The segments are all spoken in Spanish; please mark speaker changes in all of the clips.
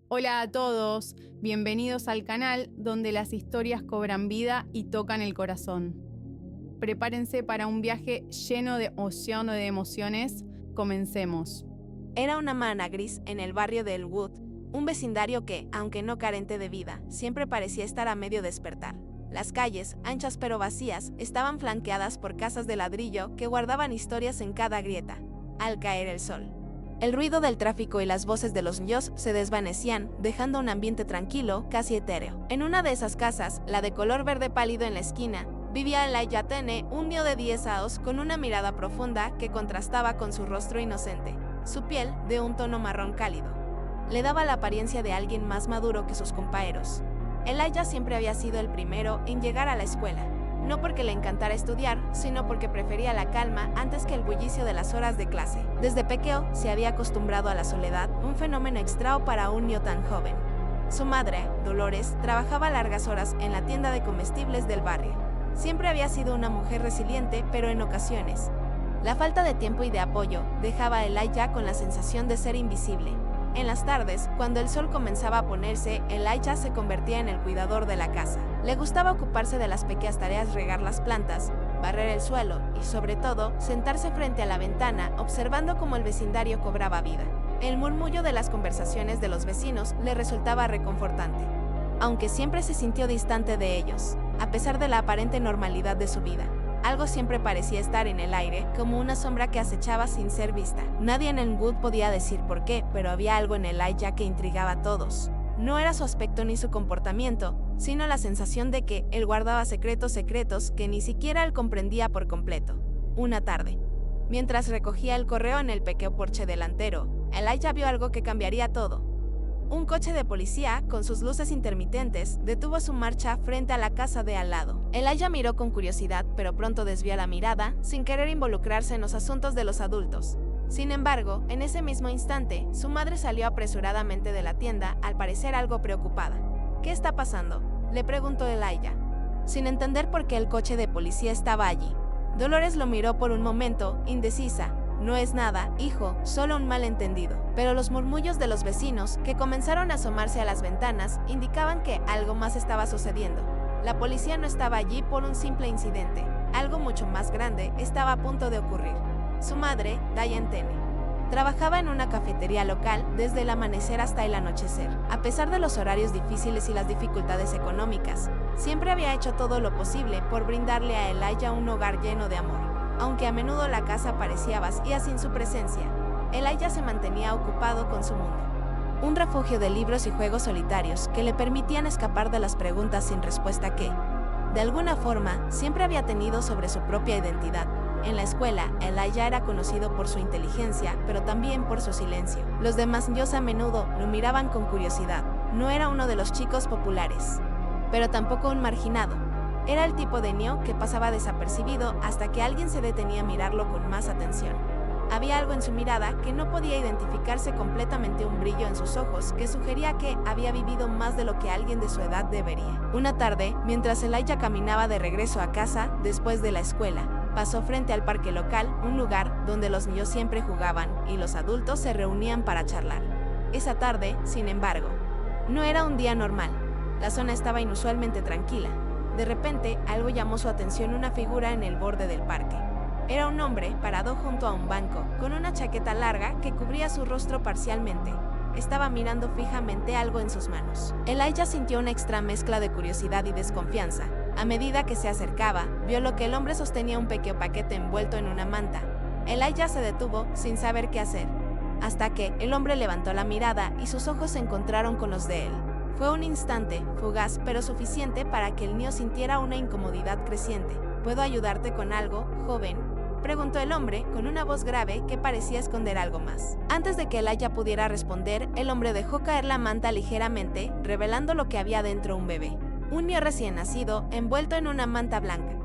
Speaker 1: Hola a todos, bienvenidos al canal donde las historias cobran vida y tocan el corazón. Prepárense para un viaje lleno de océano de emociones. Comencemos.
Speaker 2: Era una mañana gris en el barrio de Elwood, un vecindario que, aunque no carente de vida, siempre parecía estar a medio despertar. Las calles, anchas pero vacías, estaban flanqueadas por casas de ladrillo que guardaban historias en cada grieta. Al caer el sol, el ruido del tráfico y las voces de los niños se desvanecían, dejando un ambiente tranquilo, casi etéreo. En una de esas casas, la de color verde pálido en la esquina, vivía Elijah Tenney, un niño de 10 años con una mirada profunda que contrastaba con su rostro inocente. Su piel, de un tono marrón cálido, le daba la apariencia de alguien más maduro que sus compañeros. Elijah siempre había sido el primero en llegar a la escuela, no porque le encantara estudiar, sino porque prefería la calma antes que el bullicio de las horas de clase. Desde pequeño se había acostumbrado a la soledad, un fenómeno extraño para un niño tan joven. Su madre, Dolores, trabajaba largas horas en la tienda de comestibles del barrio. Siempre había sido una mujer resiliente, pero en ocasiones, la falta de tiempo y de apoyo dejaba a Elijah con la sensación de ser invisible. En las tardes, cuando el sol comenzaba a ponerse, Elijah se convertía en el cuidador de la casa. Le gustaba ocuparse de las pequeñas tareas, regar las plantas, barrer el suelo y, sobre todo, sentarse frente a la ventana observando cómo el vecindario cobraba vida. El murmullo de las conversaciones de los vecinos le resultaba reconfortante, aunque siempre se sintió distante de ellos, a pesar de la aparente normalidad de su vida. Algo siempre parecía estar en el aire, como una sombra que acechaba sin ser vista. Nadie en Elwood podía decir por qué, pero había algo en Elijah que intrigaba a todos. No era su aspecto ni su comportamiento, sino la sensación de que él guardaba secretos que ni siquiera él comprendía por completo. Una tarde, mientras recogía el correo en el pequeño porche delantero, Elijah vio algo que cambiaría todo. Un coche de policía, con sus luces intermitentes, detuvo su marcha frente a la casa de al lado. Elijah miró con curiosidad, pero pronto desvió la mirada, sin querer involucrarse en los asuntos de los adultos. Sin embargo, en ese mismo instante, su madre salió apresuradamente de la tienda, al parecer algo preocupada. ¿Qué está pasando?, le preguntó Elijah, sin entender por qué el coche de policía estaba allí. Dolores lo miró por un momento, indecisa. No es nada, hijo, solo un malentendido. Pero los murmullos de los vecinos, que comenzaron a asomarse a las ventanas, indicaban que algo más estaba sucediendo. La policía no estaba allí por un simple incidente. Algo mucho más grande estaba a punto de ocurrir. Su madre, Diane Tenney, trabajaba en una cafetería local desde el amanecer hasta el anochecer. A pesar de los horarios difíciles y las dificultades económicas, siempre había hecho todo lo posible por brindarle a Elijah un hogar lleno de amor. Aunque a menudo la casa parecía vacía sin su presencia, Elijah se mantenía ocupado con su mundo. Un refugio de libros y juegos solitarios que le permitían escapar de las preguntas sin respuesta que, de alguna forma, siempre había tenido sobre su propia identidad. En la escuela, Elijah era conocido por su inteligencia, pero también por su silencio. Los demás niños a menudo lo miraban con curiosidad. No era uno de los chicos populares, pero tampoco un marginado. Era el tipo de niño que pasaba desapercibido hasta que alguien se detenía a mirarlo con más atención. Había algo en su mirada que no podía identificarse completamente, un brillo en sus ojos que sugería que había vivido más de lo que alguien de su edad debería. Una tarde, mientras Elijah caminaba de regreso a casa después de la escuela, pasó frente al parque local, un lugar donde los niños siempre jugaban y los adultos se reunían para charlar. Esa tarde, sin embargo, no era un día normal. La zona estaba inusualmente tranquila. De repente, algo llamó su atención: una figura en el borde del parque. Era un hombre parado junto a un banco, con una chaqueta larga que cubría su rostro parcialmente. Estaba mirando fijamente algo en sus manos. Elijah sintió una extraña mezcla de curiosidad y desconfianza. A medida que se acercaba, vio lo que el hombre sostenía: un pequeño paquete envuelto en una manta. Elijah se detuvo, sin saber qué hacer, hasta que el hombre levantó la mirada y sus ojos se encontraron con los de él. Fue un instante, fugaz, pero suficiente para que el niño sintiera una incomodidad creciente. ¿Puedo ayudarte con algo, joven?, preguntó el hombre con una voz grave que parecía esconder algo más. Antes de que Elijah pudiera responder, el hombre dejó caer la manta ligeramente, revelando lo que había dentro: un bebé. Un niño recién nacido, envuelto en una manta blanca,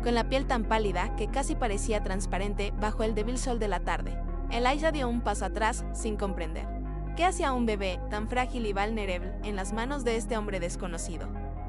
Speaker 2: con la piel tan pálida que casi parecía transparente bajo el débil sol de la tarde. Elijah dio un paso atrás, sin comprender. ¿Qué hacía un bebé tan frágil y vulnerable en las manos de este hombre desconocido?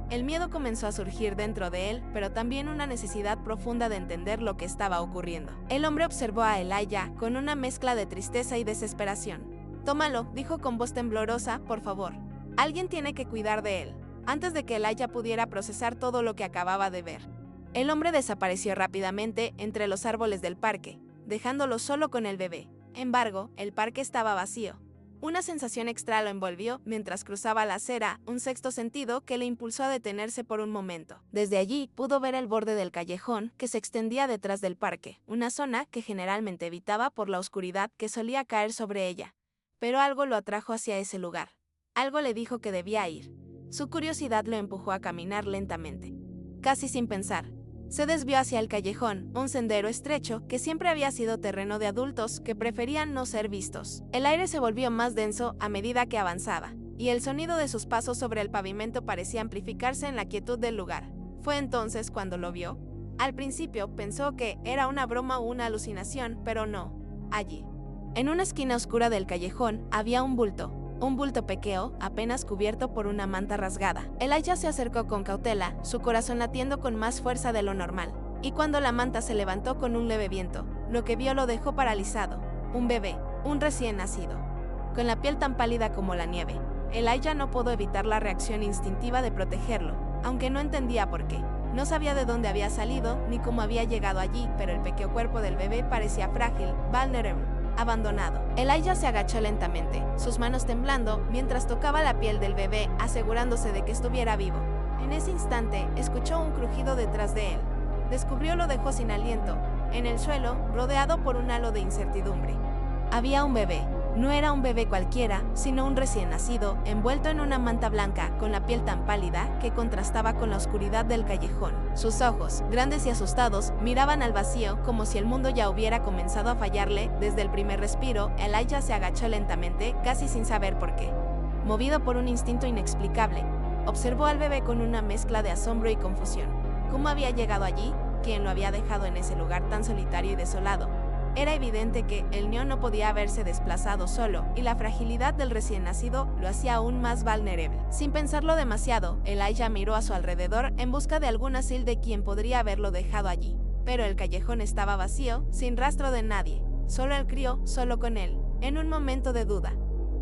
Speaker 2: El miedo comenzó a surgir dentro de él, pero también una necesidad profunda de entender lo que estaba ocurriendo. El hombre observó a Elijah con una mezcla de tristeza y desesperación. Tómalo, dijo con voz temblorosa, por favor. Alguien tiene que cuidar de él. Antes de que Elijah pudiera procesar todo lo que acababa de ver. El hombre desapareció rápidamente entre los árboles del parque, dejándolo solo con el bebé. Embargo, el parque estaba vacío. Una sensación extraña lo envolvió mientras cruzaba la acera, un sexto sentido que le impulsó a detenerse por un momento. Desde allí pudo ver el borde del callejón que se extendía detrás del parque, una zona que generalmente evitaba por la oscuridad que solía caer sobre ella. Pero algo lo atrajo hacia ese lugar. Algo le dijo que debía ir. Su curiosidad lo empujó a caminar lentamente. Casi sin pensar, se desvió hacia el callejón, un sendero estrecho que siempre había sido terreno de adultos que preferían no ser vistos. El aire se volvió más denso a medida que avanzaba, y el sonido de sus pasos sobre el pavimento parecía amplificarse en la quietud del lugar. Fue entonces cuando lo vio. Al principio pensó que era una broma o una alucinación, pero no. Allí, en una esquina oscura del callejón, había un bulto pequeño, apenas cubierto por una manta rasgada. Elijah se acercó con cautela, su corazón latiendo con más fuerza de lo normal. Y cuando la manta se levantó con un leve viento, lo que vio lo dejó paralizado. Un bebé, un recién nacido, con la piel tan pálida como la nieve. Elijah no pudo evitar la reacción instintiva de protegerlo, aunque no entendía por qué. No sabía de dónde había salido ni cómo había llegado allí, pero el pequeño cuerpo del bebé parecía frágil, vulnerable. Abandonado. Elijah se agachó lentamente, sus manos temblando mientras tocaba la piel del bebé, asegurándose de que estuviera vivo. En ese instante, escuchó un crujido detrás de él. Descubrió lo dejó sin aliento, en el suelo, rodeado por un halo de incertidumbre. Había un bebé. No era un bebé cualquiera, sino un recién nacido, envuelto en una manta blanca, con la piel tan pálida que contrastaba con la oscuridad del callejón. Sus ojos, grandes y asustados, miraban al vacío como si el mundo ya hubiera comenzado a fallarle. Desde el primer respiro, Elijah se agachó lentamente, casi sin saber por qué. Movido por un instinto inexplicable, observó al bebé con una mezcla de asombro y confusión. ¿Cómo había llegado allí? ¿Quién lo había dejado en ese lugar tan solitario y desolado? Era evidente que el niño no podía haberse desplazado solo, y la fragilidad del recién nacido lo hacía aún más vulnerable. Sin pensarlo demasiado, Elijah miró a su alrededor en busca de algún asilo de quien podría haberlo dejado allí. Pero el callejón estaba vacío, sin rastro de nadie. Solo el crío, solo con él. En un momento de duda,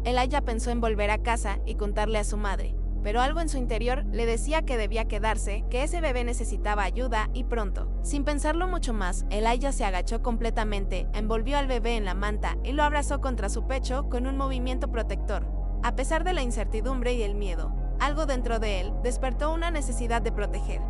Speaker 2: Elijah pensó en volver a casa y contarle a su madre. Pero algo en su interior le decía que debía quedarse, que ese bebé necesitaba ayuda y pronto. Sin pensarlo mucho más, Elijah se agachó completamente, envolvió al bebé en la manta y lo abrazó contra su pecho con un movimiento protector. A pesar de la incertidumbre y el miedo, algo dentro de él despertó una necesidad de proteger,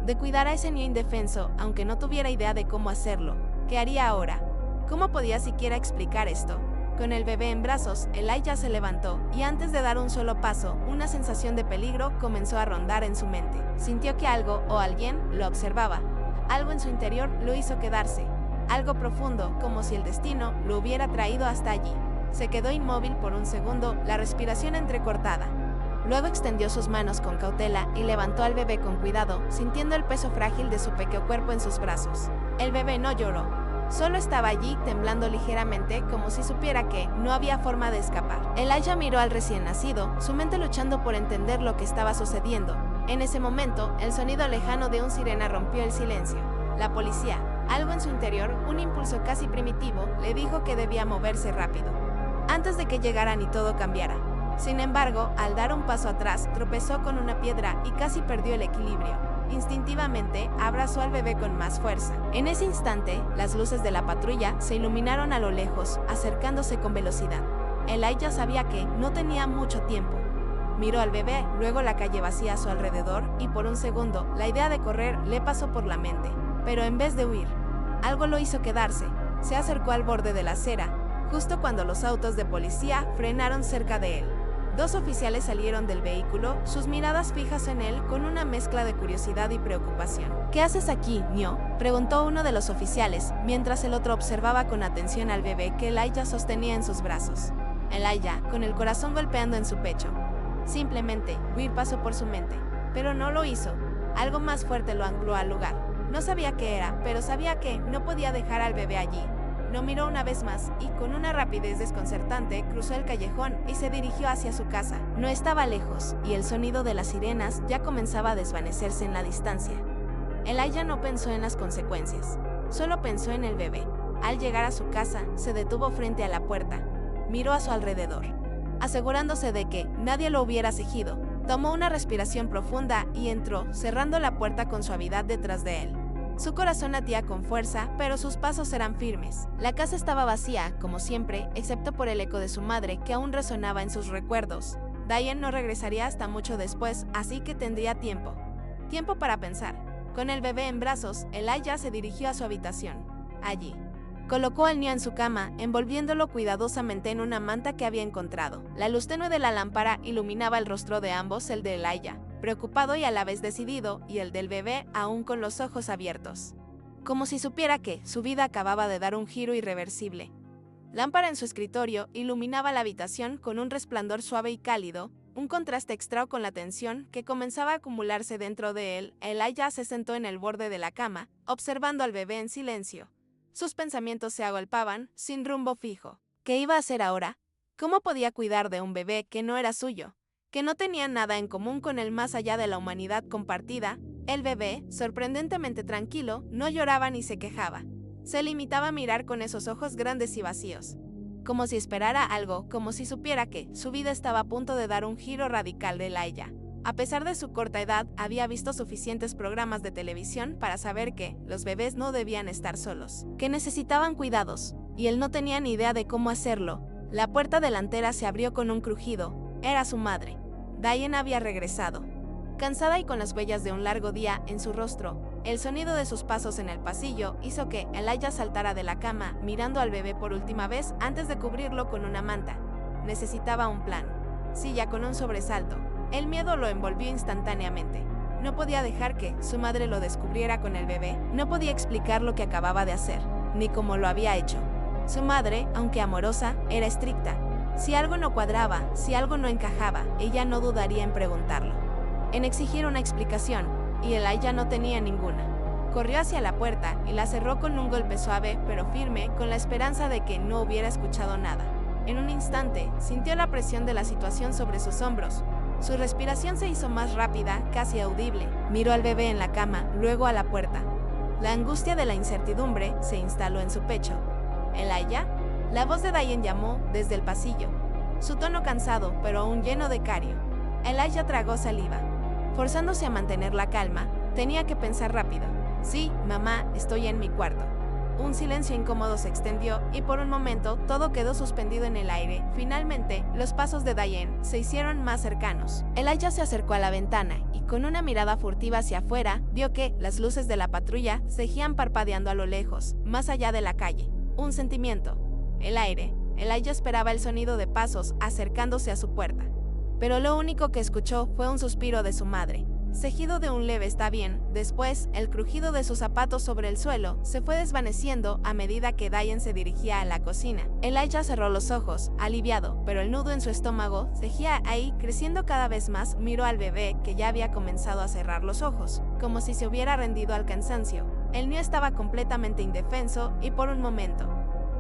Speaker 2: de cuidar a ese niño indefenso, aunque no tuviera idea de cómo hacerlo. ¿Qué haría ahora? ¿Cómo podía siquiera explicar esto? Con el bebé en brazos, Elijah se levantó, y antes de dar un solo paso, una sensación de peligro comenzó a rondar en su mente. Sintió que algo o alguien lo observaba. Algo en su interior lo hizo quedarse. Algo profundo, como si el destino lo hubiera traído hasta allí. Se quedó inmóvil por un segundo, la respiración entrecortada. Luego extendió sus manos con cautela y levantó al bebé con cuidado, sintiendo el peso frágil de su pequeño cuerpo en sus brazos. El bebé no lloró. Solo estaba allí, temblando ligeramente, como si supiera que no había forma de escapar. Elijah miró al recién nacido, su mente luchando por entender lo que estaba sucediendo. En ese momento, el sonido lejano de una sirena rompió el silencio. La policía, algo en su interior, un impulso casi primitivo, le dijo que debía moverse rápido, antes de que llegaran y todo cambiara. Sin embargo, al dar un paso atrás, tropezó con una piedra y casi perdió el equilibrio. Instintivamente, abrazó al bebé con más fuerza. En ese instante, las luces de la patrulla se iluminaron a lo lejos, acercándose con velocidad. Elijah sabía que no tenía mucho tiempo. Miró al bebé, luego la calle vacía a su alrededor, y por un segundo, la idea de correr le pasó por la mente. Pero en vez de huir, algo lo hizo quedarse. Se acercó al borde de la acera, justo cuando los autos de policía frenaron cerca de él. Dos oficiales salieron del vehículo, sus miradas fijas en él con una mezcla de curiosidad y preocupación. ¿Qué haces aquí, Nio?, preguntó uno de los oficiales, mientras el otro observaba con atención al bebé que Elijah sostenía en sus brazos. Elijah, con el corazón golpeando en su pecho. Simplemente, huir pasó por su mente, pero no lo hizo. Algo más fuerte lo ancló al lugar. No sabía qué era, pero sabía que no podía dejar al bebé allí. Lo miró una vez más y, con una rapidez desconcertante, cruzó el callejón y se dirigió hacia su casa. No estaba lejos, y el sonido de las sirenas ya comenzaba a desvanecerse en la distancia. Elijah no pensó en las consecuencias, solo pensó en el bebé. Al llegar a su casa, se detuvo frente a la puerta. miró a su alrededor. Asegurándose de que nadie lo hubiera seguido, tomó una respiración profunda y entró, cerrando la puerta con suavidad detrás de él. Su corazón latía con fuerza, pero sus pasos eran firmes. La casa estaba vacía, como siempre, excepto por el eco de su madre, que aún resonaba en sus recuerdos. Diane no regresaría hasta mucho después, así que tendría tiempo. Tiempo para pensar. Con el bebé en brazos, Elijah se dirigió a su habitación. Allí, colocó al niño en su cama, envolviéndolo cuidadosamente en una manta que había encontrado. La luz tenue de la lámpara iluminaba el rostro de ambos, el de Elijah, preocupado y a la vez decidido, y el del bebé aún con los ojos abiertos. Como si supiera que su vida acababa de dar un giro irreversible. Lámpara en su escritorio iluminaba la habitación con un resplandor suave y cálido, un contraste extra con la tensión que comenzaba a acumularse dentro de él. Elijah se sentó en el borde de la cama, observando al bebé en silencio. Sus pensamientos se agolpaban, sin rumbo fijo. ¿Qué iba a hacer ahora? ¿Cómo podía cuidar de un bebé que no era suyo? Que no tenía nada en común con el más allá de la humanidad compartida. El bebé, sorprendentemente tranquilo, no lloraba ni se quejaba. Se limitaba a mirar con esos ojos grandes y vacíos. Como si esperara algo, como si supiera que su vida estaba a punto de dar un giro radical de Elijah. A pesar de su corta edad, había visto suficientes programas de televisión para saber que los bebés no debían estar solos, que necesitaban cuidados, y él no tenía ni idea de cómo hacerlo. La puerta delantera se abrió con un crujido. Era su madre. Diane había regresado. Cansada y con las huellas de un largo día en su rostro, el sonido de sus pasos en el pasillo hizo que Elijah saltara de la cama, mirando al bebé por última vez antes de cubrirlo con una manta. Necesitaba un plan. Sí, ya con un sobresalto. El miedo lo envolvió instantáneamente. No podía dejar que su madre lo descubriera con el bebé. No podía explicar lo que acababa de hacer, ni cómo lo había hecho. Su madre, aunque amorosa, era estricta. Si algo no cuadraba, si algo no encajaba, ella no dudaría en preguntarlo, en exigir una explicación, y Elijah no tenía ninguna. Corrió hacia la puerta y la cerró con un golpe suave pero firme, con la esperanza de que no hubiera escuchado nada. En un instante, sintió la presión de la situación sobre sus hombros. Su respiración se hizo más rápida, casi audible. Miró al bebé en la cama, luego a la puerta. La angustia de la incertidumbre se instaló en su pecho. ¿Elijah? La voz de Diane llamó desde el pasillo. Su tono cansado, pero aún lleno de cario. Elijah tragó saliva. Forzándose a mantener la calma, tenía que pensar rápido. Sí, mamá, estoy en mi cuarto. Un silencio incómodo se extendió y por un momento todo quedó suspendido en el aire. Finalmente, los pasos de Diane se hicieron más cercanos. Elijah se acercó a la ventana y con una mirada furtiva hacia afuera, vio que las luces de la patrulla seguían parpadeando a lo lejos, más allá de la calle. Un sentimiento. El aire. Elijah esperaba el sonido de pasos acercándose a su puerta. Pero lo único que escuchó fue un suspiro de su madre. Seguido de un leve "está bien". Después, el crujido de sus zapatos sobre el suelo se fue desvaneciendo a medida que Diane se dirigía a la cocina. Elijah cerró los ojos, aliviado, pero el nudo en su estómago seguía ahí, creciendo cada vez más. Miró al bebé, que ya había comenzado a cerrar los ojos, como si se hubiera rendido al cansancio. El niño estaba completamente indefenso y por un momento,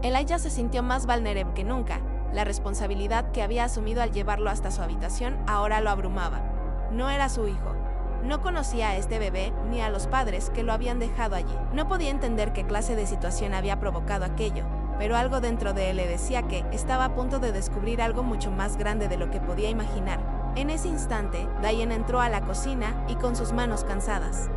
Speaker 2: Elijah se sintió más vulnerable que nunca. La responsabilidad que había asumido al llevarlo hasta su habitación ahora lo abrumaba. No era su hijo. No conocía a este bebé ni a los padres que lo habían dejado allí. No podía entender qué clase de situación había provocado aquello, pero algo dentro de él le decía que estaba a punto de descubrir algo mucho más grande de lo que podía imaginar. En ese instante, Diane entró a la cocina y con sus manos cansadas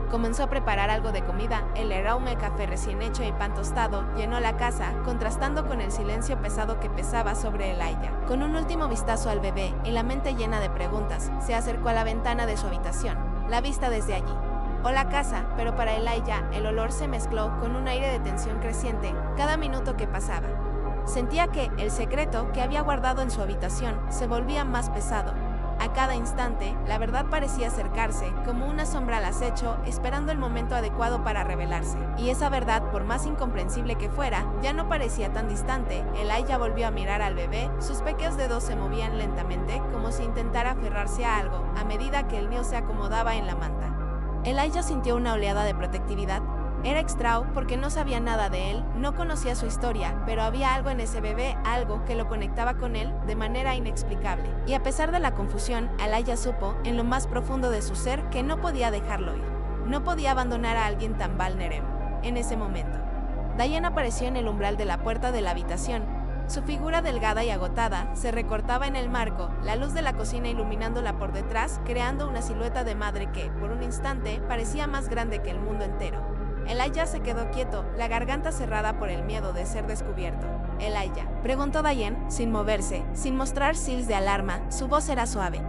Speaker 2: comenzó a preparar algo de comida. El aroma de café recién hecho y pan tostado llenó la casa, contrastando con el silencio pesado que pesaba sobre Elijah. Con un último vistazo al bebé y la mente llena de preguntas, se acercó a la ventana de su habitación, la vista desde allí. O la casa, pero para Elijah el olor se mezcló con un aire de tensión creciente cada minuto que pasaba. Sentía que el secreto que había guardado en su habitación se volvía más pesado. A cada instante, la verdad parecía acercarse, como una sombra al acecho, esperando el momento adecuado para revelarse. Y esa verdad, por más incomprensible que fuera, ya no parecía tan distante. Elijah volvió a mirar al bebé, sus pequeños dedos se movían lentamente, como si intentara aferrarse a algo, a medida que el niño se acomodaba en la manta. Elijah sintió una oleada de protectividad. Era extraño porque no sabía nada de él, no conocía su historia, pero había algo en ese bebé, algo que lo conectaba con él de manera inexplicable. Y a pesar de la confusión, Elijah supo, en lo más profundo de su ser, que no podía dejarlo ir. No podía abandonar a alguien tan vulnerable. En ese momento, Diane apareció en el umbral de la puerta de la habitación. Su figura delgada y agotada se recortaba en el marco, la luz de la cocina iluminándola por detrás, creando una silueta de madre que, por un instante, parecía más grande que el mundo entero. Elijah se quedó quieto, la garganta cerrada por el miedo de ser descubierto. «Elijah», preguntó Diane, sin moverse, sin mostrar señales de alarma. Su voz era suave,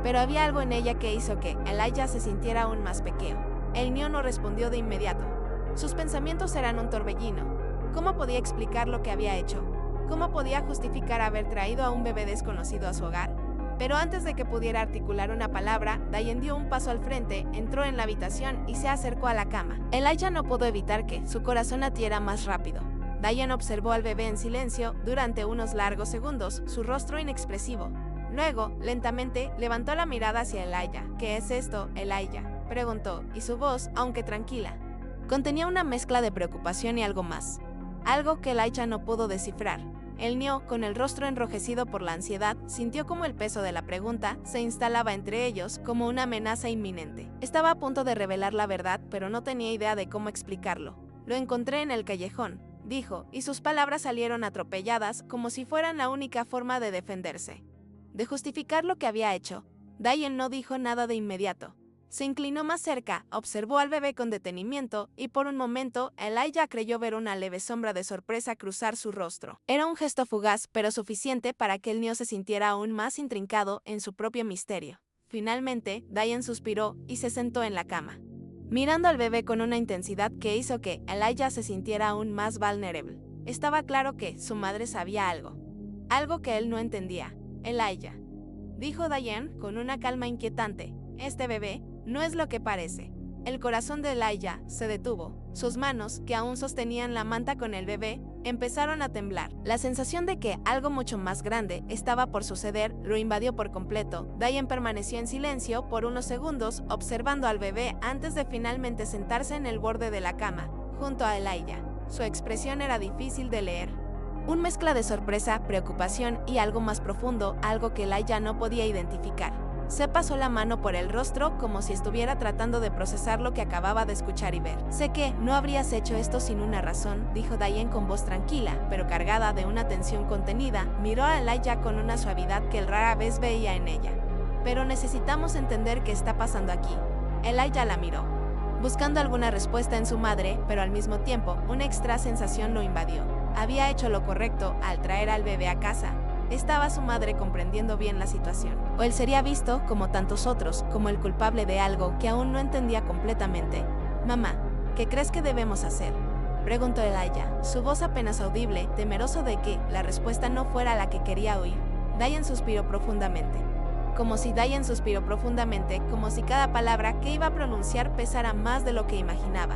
Speaker 2: pero había algo en ella que hizo que Elijah se sintiera aún más pequeño. El niño no respondió de inmediato. Sus pensamientos eran un torbellino. ¿Cómo podía explicar lo que había hecho? ¿Cómo podía justificar haber traído a un bebé desconocido a su hogar? Pero antes de que pudiera articular una palabra, Diane dio un paso al frente, entró en la habitación y se acercó a la cama. Elijah no pudo evitar que su corazón latiera más rápido. Diane observó al bebé en silencio durante unos largos segundos, su rostro inexpresivo. Luego, lentamente, levantó la mirada hacia Elijah. «¿Qué es esto, Elijah?», preguntó, y su voz, aunque tranquila, contenía una mezcla de preocupación y algo más. Algo que Elijah no pudo descifrar. El niño, con el rostro enrojecido por la ansiedad, sintió como el peso de la pregunta se instalaba entre ellos como una amenaza inminente. Estaba a punto de revelar la verdad, pero no tenía idea de cómo explicarlo. «Lo encontré en el callejón», dijo, y sus palabras salieron atropelladas como si fueran la única forma de defenderse, de justificar lo que había hecho. Diane no dijo nada de inmediato. Se inclinó más cerca, observó al bebé con detenimiento y por un momento Elijah creyó ver una leve sombra de sorpresa cruzar su rostro. Era un gesto fugaz, pero suficiente para que el niño se sintiera aún más intrincado en su propio misterio. Finalmente, Diane suspiró y se sentó en la cama, mirando al bebé con una intensidad que hizo que Elijah se sintiera aún más vulnerable. Estaba claro que su madre sabía algo que él no entendía. «Elijah», dijo Diane con una calma inquietante, «este bebé no es lo que parece». El corazón de Elijah se detuvo. Sus manos, que aún sostenían la manta con el bebé, empezaron a temblar. La sensación de que algo mucho más grande estaba por suceder lo invadió por completo. Diane permaneció en silencio por unos segundos, observando al bebé antes de finalmente sentarse en el borde de la cama, junto a Elijah. Su expresión era difícil de leer. Una mezcla de sorpresa, preocupación y algo más profundo, algo que Elijah no podía identificar. Se pasó la mano por el rostro como si estuviera tratando de procesar lo que acababa de escuchar y ver. «Sé que no habrías hecho esto sin una razón», dijo Diane con voz tranquila, pero cargada de una tensión contenida. Miró a Elijah con una suavidad que él rara vez veía en ella. «Pero necesitamos entender qué está pasando aquí». Elijah la miró, buscando alguna respuesta en su madre, pero al mismo tiempo, una extra sensación lo invadió. Había hecho lo correcto al traer al bebé a casa. ¿Estaba su madre comprendiendo bien la situación? ¿O él sería visto, como tantos otros, como el culpable de algo que aún no entendía completamente? «Mamá, ¿qué crees que debemos hacer?», preguntó Elijah, su voz apenas audible, temeroso de que la respuesta no fuera la que quería oír. Diane suspiró profundamente. Como si cada palabra que iba a pronunciar pesara más de lo que imaginaba.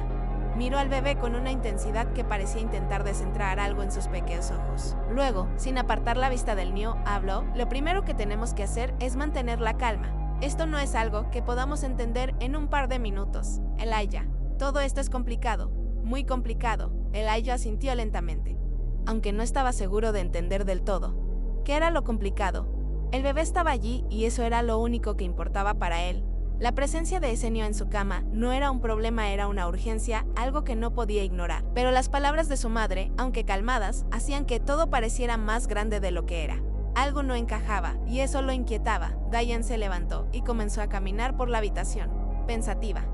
Speaker 2: Miró al bebé con una intensidad que parecía intentar descentrar algo en sus pequeños ojos. Luego, sin apartar la vista del niño, habló: «Lo primero que tenemos que hacer es mantener la calma. Esto no es algo que podamos entender en un par de minutos. Elijah, todo esto es complicado, muy complicado». Elijah asintió lentamente, aunque no estaba seguro de entender del todo. ¿Qué era lo complicado? El bebé estaba allí y eso era lo único que importaba para él. La presencia de ese niño en su cama no era un problema, era una urgencia, algo que no podía ignorar. Pero las palabras de su madre, aunque calmadas, hacían que todo pareciera más grande de lo que era. Algo no encajaba, y eso lo inquietaba. Diane se levantó y comenzó a caminar por la habitación, pensativa,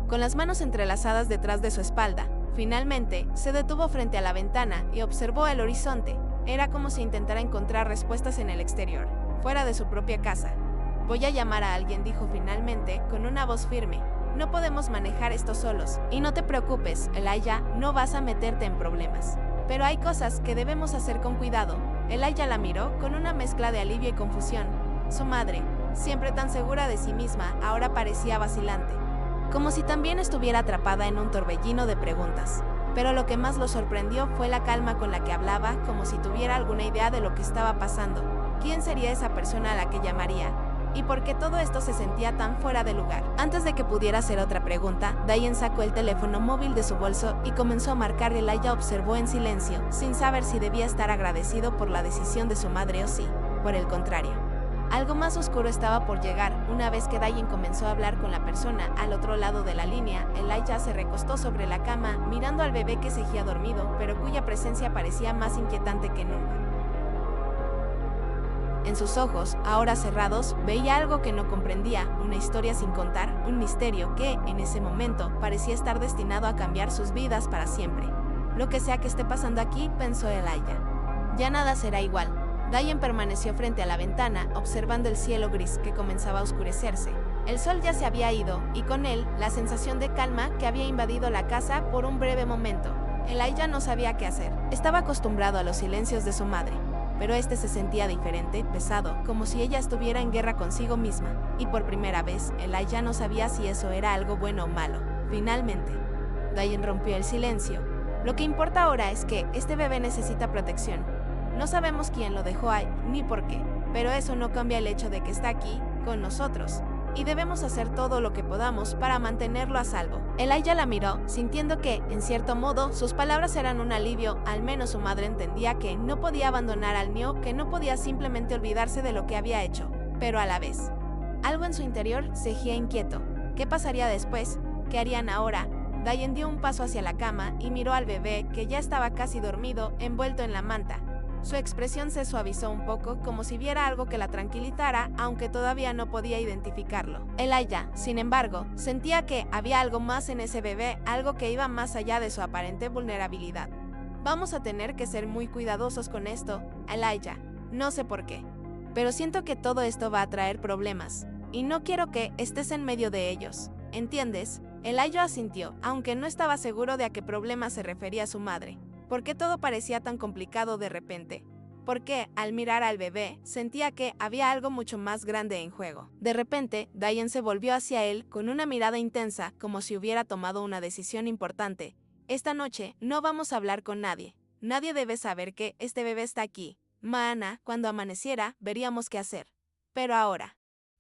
Speaker 2: con las manos entrelazadas detrás de su espalda. Finalmente, se detuvo frente a la ventana y observó el horizonte. Era como si intentara encontrar respuestas en el exterior, fuera de su propia casa. «Voy a llamar a alguien», dijo finalmente, con una voz firme. «No podemos manejar esto solos. Y no te preocupes, Elijah, no vas a meterte en problemas. Pero hay cosas que debemos hacer con cuidado». Elijah la miró con una mezcla de alivio y confusión. Su madre, siempre tan segura de sí misma, ahora parecía vacilante, como si también estuviera atrapada en un torbellino de preguntas. Pero lo que más lo sorprendió fue la calma con la que hablaba, como si tuviera alguna idea de lo que estaba pasando. ¿Quién sería esa persona a la que llamaría? ¿Y por qué todo esto se sentía tan fuera de lugar? Antes de que pudiera hacer otra pregunta, Diane sacó el teléfono móvil de su bolso y comenzó a marcar. Elijah observó en silencio, sin saber si debía estar agradecido por la decisión de su madre o si, por el contrario, algo más oscuro estaba por llegar. Una vez que Diane comenzó a hablar con la persona al otro lado de la línea, Elijah se recostó sobre la cama, mirando al bebé que seguía dormido, pero cuya presencia parecía más inquietante que nunca. En sus ojos, ahora cerrados, veía algo que no comprendía, una historia sin contar, un misterio que, en ese momento, parecía estar destinado a cambiar sus vidas para siempre. Lo que sea que esté pasando aquí, pensó Elijah. Ya nada será igual. Diane permaneció frente a la ventana, observando el cielo gris que comenzaba a oscurecerse. El sol ya se había ido, y con él, la sensación de calma que había invadido la casa por un breve momento. Elijah no sabía qué hacer. Estaba acostumbrado a los silencios de su madre, pero este se sentía diferente, pesado, como si ella estuviera en guerra consigo misma. Y por primera vez, Elijah no sabía si eso era algo bueno o malo. Finalmente, Diane rompió el silencio. Lo que importa ahora es que este bebé necesita protección. No sabemos quién lo dejó ahí, ni por qué, pero eso no cambia el hecho de que está aquí, con nosotros. Y debemos hacer todo lo que podamos para mantenerlo a salvo. Elijah la miró, sintiendo que, en cierto modo, sus palabras eran un alivio. Al menos su madre entendía que no podía abandonar al niño, que no podía simplemente olvidarse de lo que había hecho. Pero a la vez, algo en su interior seguía inquieto. ¿Qué pasaría después? ¿Qué harían ahora? Diane dio un paso hacia la cama y miró al bebé, que ya estaba casi dormido, envuelto en la manta. Su expresión se suavizó un poco, como si viera algo que la tranquilizara, aunque todavía no podía identificarlo. Elijah, sin embargo, sentía que había algo más en ese bebé, algo que iba más allá de su aparente vulnerabilidad. Vamos a tener que ser muy cuidadosos con esto, Elijah. No sé por qué, pero siento que todo esto va a traer problemas, y no quiero que estés en medio de ellos. ¿Entiendes? Elijah asintió, aunque no estaba seguro de a qué problema se refería su madre. ¿Por qué todo parecía tan complicado de repente? Porque, al mirar al bebé, sentía que había algo mucho más grande en juego. De repente, Diane se volvió hacia él con una mirada intensa, como si hubiera tomado una decisión importante. Esta noche no vamos a hablar con nadie. Nadie debe saber que este bebé está aquí. Mañana, cuando amaneciera, veríamos qué hacer. Pero ahora,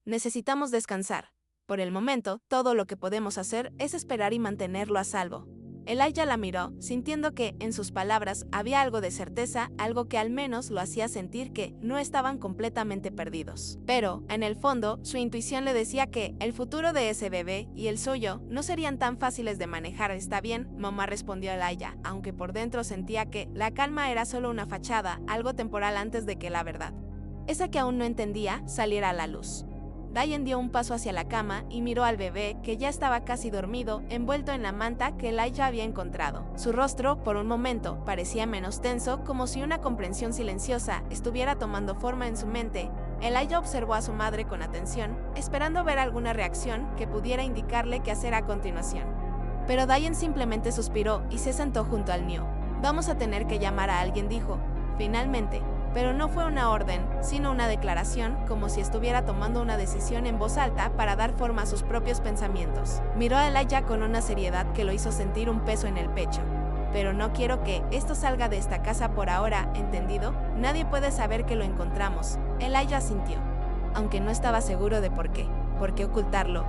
Speaker 2: necesitamos descansar. Por el momento, todo lo que podemos hacer es esperar y mantenerlo a salvo. Elijah la miró, sintiendo que, en sus palabras, había algo de certeza, algo que al menos lo hacía sentir que no estaban completamente perdidos. Pero, en el fondo, su intuición le decía que el futuro de ese bebé y el suyo no serían tan fáciles de manejar. «Está bien», mamá, respondió Elijah, aunque por dentro sentía que la calma era solo una fachada, algo temporal antes de que la verdad, esa que aún no entendía, saliera a la luz. Diane dio un paso hacia la cama y miró al bebé, que ya estaba casi dormido, envuelto en la manta que Elijah había encontrado. Su rostro, por un momento, parecía menos tenso, como si una comprensión silenciosa estuviera tomando forma en su mente. Elijah observó a su madre con atención, esperando ver alguna reacción que pudiera indicarle qué hacer a continuación. Pero Diane simplemente suspiró y se sentó junto al niño. «Vamos a tener que llamar a alguien», dijo, finalmente. Pero no fue una orden, sino una declaración, como si estuviera tomando una decisión en voz alta para dar forma a sus propios pensamientos. Miró a Elijah con una seriedad que lo hizo sentir un peso en el pecho. «Pero no quiero que esto salga de esta casa por ahora, ¿entendido? Nadie puede saber que lo encontramos». Elijah asintió, aunque no estaba seguro de por qué. ¿Por qué ocultarlo?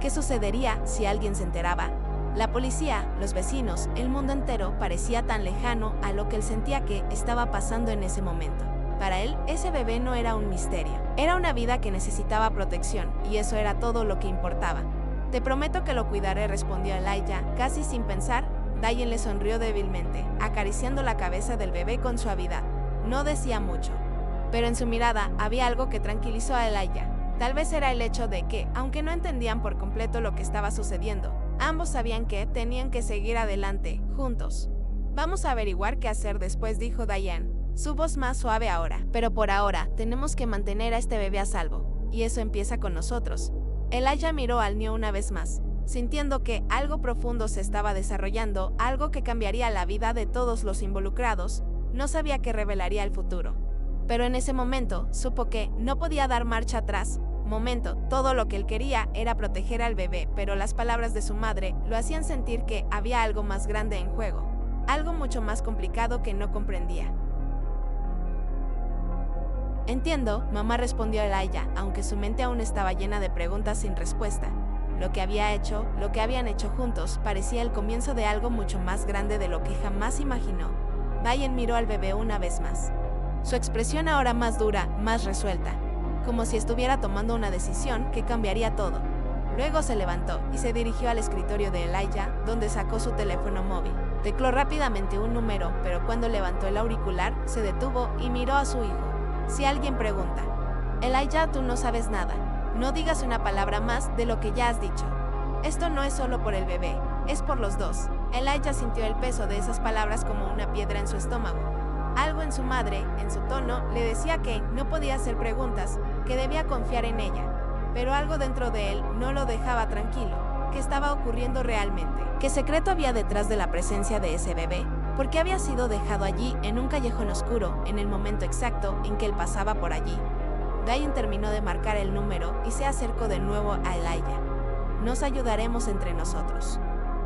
Speaker 2: ¿Qué sucedería si alguien se enteraba? La policía, los vecinos, el mundo entero parecía tan lejano a lo que él sentía que estaba pasando en ese momento. Para él, ese bebé no era un misterio. Era una vida que necesitaba protección, y eso era todo lo que importaba. «Te prometo que lo cuidaré», respondió Elijah, casi sin pensar. Diane le sonrió débilmente, acariciando la cabeza del bebé con suavidad. No decía mucho, pero en su mirada había algo que tranquilizó a Elijah. Tal vez era el hecho de que, aunque no entendían por completo lo que estaba sucediendo, ambos sabían que tenían que seguir adelante, juntos. «Vamos a averiguar qué hacer después», dijo Diane, su voz más suave ahora. «Pero por ahora, tenemos que mantener a este bebé a salvo. Y eso empieza con nosotros». Elijah miró al niño una vez más, sintiendo que algo profundo se estaba desarrollando, algo que cambiaría la vida de todos los involucrados. No sabía qué revelaría el futuro. Pero en ese momento, supo que no podía dar marcha atrás. Todo lo que él quería era proteger al bebé, pero las palabras de su madre lo hacían sentir que había algo más grande en juego, algo mucho más complicado que no comprendía. «Entiendo», mamá, respondió Elijah, aunque su mente aún estaba llena de preguntas sin respuesta. Lo que había hecho, lo que habían hecho juntos, parecía el comienzo de algo mucho más grande de lo que jamás imaginó. Diane miró al bebé una vez más, su expresión ahora más dura, más resuelta, como si estuviera tomando una decisión que cambiaría todo. Luego se levantó y se dirigió al escritorio de Elijah, donde sacó su teléfono móvil. Tecló rápidamente un número, pero cuando levantó el auricular, se detuvo y miró a su hijo. «Si alguien pregunta», Elijah, tú no sabes nada. No digas una palabra más de lo que ya has dicho. Esto no es solo por el bebé, es por los dos. Elijah sintió el peso de esas palabras como una piedra en su estómago. Algo en su madre, en su tono, le decía que no podía hacer preguntas, que debía confiar en ella. Pero algo dentro de él no lo dejaba tranquilo. ¿Qué estaba ocurriendo realmente? ¿Qué secreto había detrás de la presencia de ese bebé? ¿Por qué había sido dejado allí en un callejón oscuro en el momento exacto en que él pasaba por allí? Diane terminó de marcar el número y se acercó de nuevo a Elijah. Nos ayudaremos entre nosotros.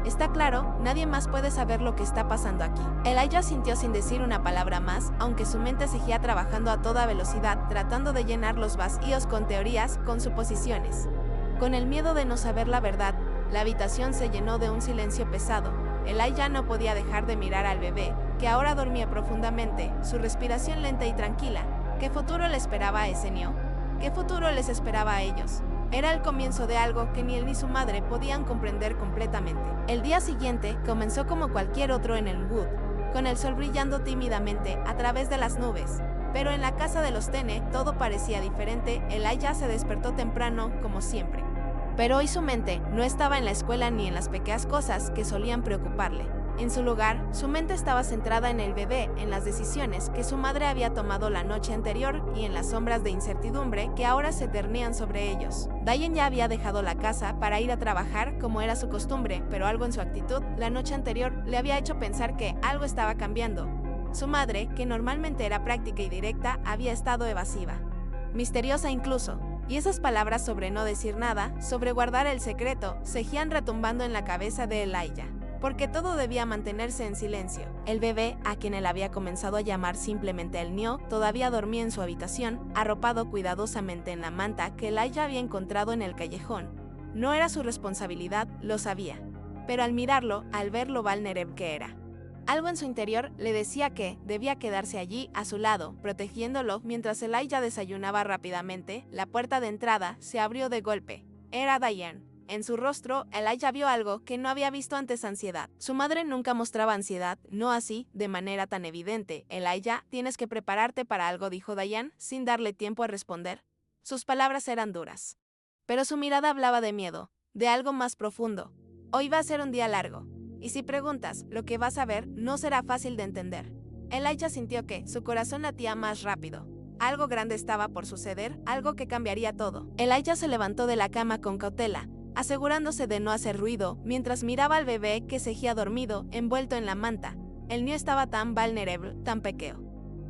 Speaker 2: Está claro, nadie más puede saber lo que está pasando aquí. Elijah sintió sin decir una palabra más, aunque su mente seguía trabajando a toda velocidad, tratando de llenar los vacíos con teorías, con suposiciones. Con el miedo de no saber la verdad, la habitación se llenó de un silencio pesado. Elijah no podía dejar de mirar al bebé, que ahora dormía profundamente, su respiración lenta y tranquila. ¿Qué futuro le esperaba a ese niño? ¿Qué futuro les esperaba a ellos? Era el comienzo de algo que ni él ni su madre podían comprender completamente. El día siguiente comenzó como cualquier otro en el Wood, con el sol brillando tímidamente a través de las nubes. Pero en la casa de los Tene todo parecía diferente. Elijah se despertó temprano, como siempre. Pero hoy su mente no estaba en la escuela ni en las pequeñas cosas que solían preocuparle. En su lugar, su mente estaba centrada en el bebé, en las decisiones que su madre había tomado la noche anterior y en las sombras de incertidumbre que ahora se cernían sobre ellos. Diane ya había dejado la casa para ir a trabajar como era su costumbre, pero algo en su actitud la noche anterior le había hecho pensar que algo estaba cambiando. Su madre, que normalmente era práctica y directa, había estado evasiva, misteriosa incluso. Y esas palabras sobre no decir nada, sobre guardar el secreto, seguían retumbando en la cabeza de Elijah. Porque todo debía mantenerse en silencio. El bebé, a quien él había comenzado a llamar simplemente el niño, todavía dormía en su habitación, arropado cuidadosamente en la manta que Elijah había encontrado en el callejón. No era su responsabilidad, lo sabía. Pero al mirarlo, al ver lo vulnerable que era, algo en su interior le decía que debía quedarse allí, a su lado, protegiéndolo. Mientras Elijah desayunaba rápidamente, la puerta de entrada se abrió de golpe. Era Diane. En su rostro, Elijah vio algo que no había visto antes: ansiedad. Su madre nunca mostraba ansiedad, no así, de manera tan evidente. Elijah, tienes que prepararte para algo, dijo Diane, sin darle tiempo a responder. Sus palabras eran duras. Pero su mirada hablaba de miedo, de algo más profundo. Hoy va a ser un día largo. Y si preguntas, lo que vas a ver no será fácil de entender. Elijah sintió que su corazón latía más rápido. Algo grande estaba por suceder, algo que cambiaría todo. Elijah se levantó de la cama con cautela, asegurándose de no hacer ruido, mientras miraba al bebé que seguía dormido, envuelto en la manta. El niño estaba tan vulnerable, tan pequeño.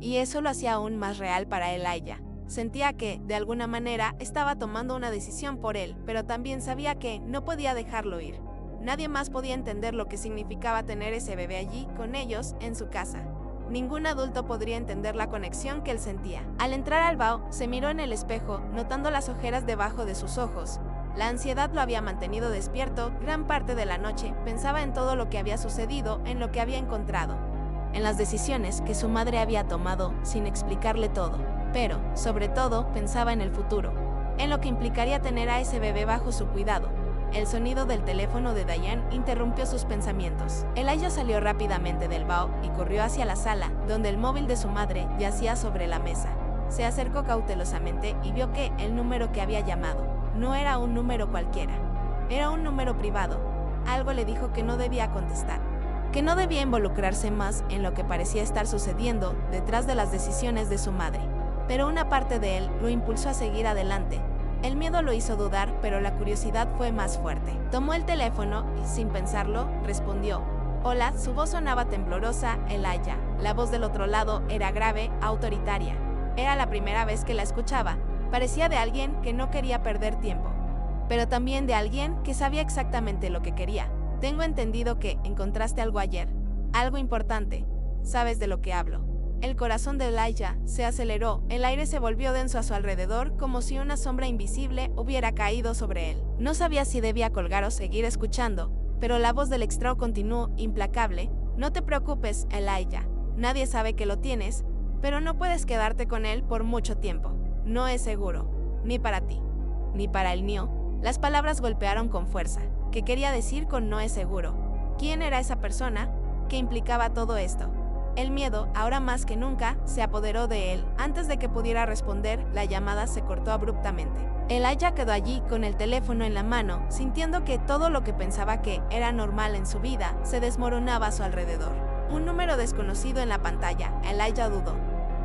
Speaker 2: Y eso lo hacía aún más real para Elijah. Sentía que, de alguna manera, estaba tomando una decisión por él, pero también sabía que no podía dejarlo ir. Nadie más podía entender lo que significaba tener ese bebé allí, con ellos, en su casa. Ningún adulto podría entender la conexión que él sentía. Al entrar al baño, se miró en el espejo, notando las ojeras debajo de sus ojos. La ansiedad lo había mantenido despierto gran parte de la noche. Pensaba en todo lo que había sucedido, en lo que había encontrado, en las decisiones que su madre había tomado sin explicarle todo. Pero, sobre todo, pensaba en el futuro, en lo que implicaría tener a ese bebé bajo su cuidado. El sonido del teléfono de Diane interrumpió sus pensamientos. Elijah salió rápidamente del baño y corrió hacia la sala, donde el móvil de su madre yacía sobre la mesa. Se acercó cautelosamente y vio que el número que había llamado no era un número cualquiera. Era un número privado. Algo le dijo que no debía contestar, que no debía involucrarse más en lo que parecía estar sucediendo detrás de las decisiones de su madre. Pero una parte de él lo impulsó a seguir adelante. El miedo lo hizo dudar, pero la curiosidad fue más fuerte. Tomó el teléfono y, sin pensarlo, respondió. Hola, su voz sonaba temblorosa. Elijah. La voz del otro lado era grave, autoritaria. Era la primera vez que la escuchaba. Parecía de alguien que no quería perder tiempo, pero también de alguien que sabía exactamente lo que quería. Tengo entendido que encontraste algo ayer. Algo importante. ¿Sabes de lo que hablo? El corazón de Elijah se aceleró, el aire se volvió denso a su alrededor, como si una sombra invisible hubiera caído sobre él. No sabía si debía colgar o seguir escuchando, pero la voz del extraño continuó, implacable. No te preocupes, Elijah. Nadie sabe que lo tienes, pero no puedes quedarte con él por mucho tiempo. No es seguro, ni para ti, ni para el niño. Las palabras golpearon con fuerza. ¿Qué quería decir con no es seguro? ¿Quién era esa persona? ¿Qué implicaba todo esto? El miedo, ahora más que nunca, se apoderó de él. Antes de que pudiera responder, la llamada se cortó abruptamente. Elijah quedó allí con el teléfono en la mano, sintiendo que todo lo que pensaba que era normal en su vida se desmoronaba a su alrededor. Un número desconocido en la pantalla. Elijah dudó.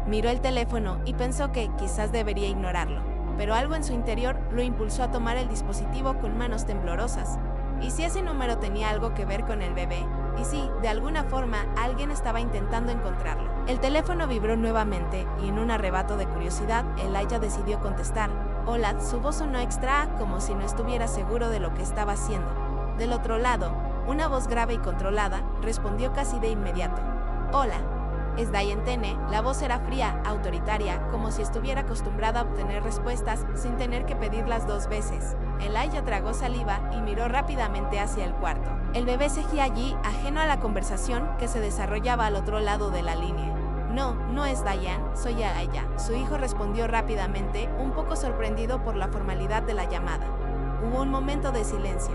Speaker 2: Miró el teléfono y pensó que quizás debería ignorarlo, pero algo en su interior lo impulsó a tomar el dispositivo con manos temblorosas. ¿Y si ese número tenía algo que ver con el bebé? ¿Y si, de alguna forma, alguien estaba intentando encontrarlo? El teléfono vibró nuevamente y en un arrebato de curiosidad, Elijah decidió contestar. Hola, su voz sonó extra, como si no estuviera seguro de lo que estaba haciendo. Del otro lado, una voz grave y controlada respondió casi de inmediato. Hola. Es Diane Tene. La voz era fría, autoritaria, como si estuviera acostumbrada a obtener respuestas sin tener que pedirlas 2 veces. Elijah tragó saliva y miró rápidamente hacia el cuarto. El bebé seguía allí, ajeno a la conversación que se desarrollaba al otro lado de la línea. No es Diane, soy Elijah. Su hijo respondió rápidamente, un poco sorprendido por la formalidad de la llamada. Hubo un momento de silencio,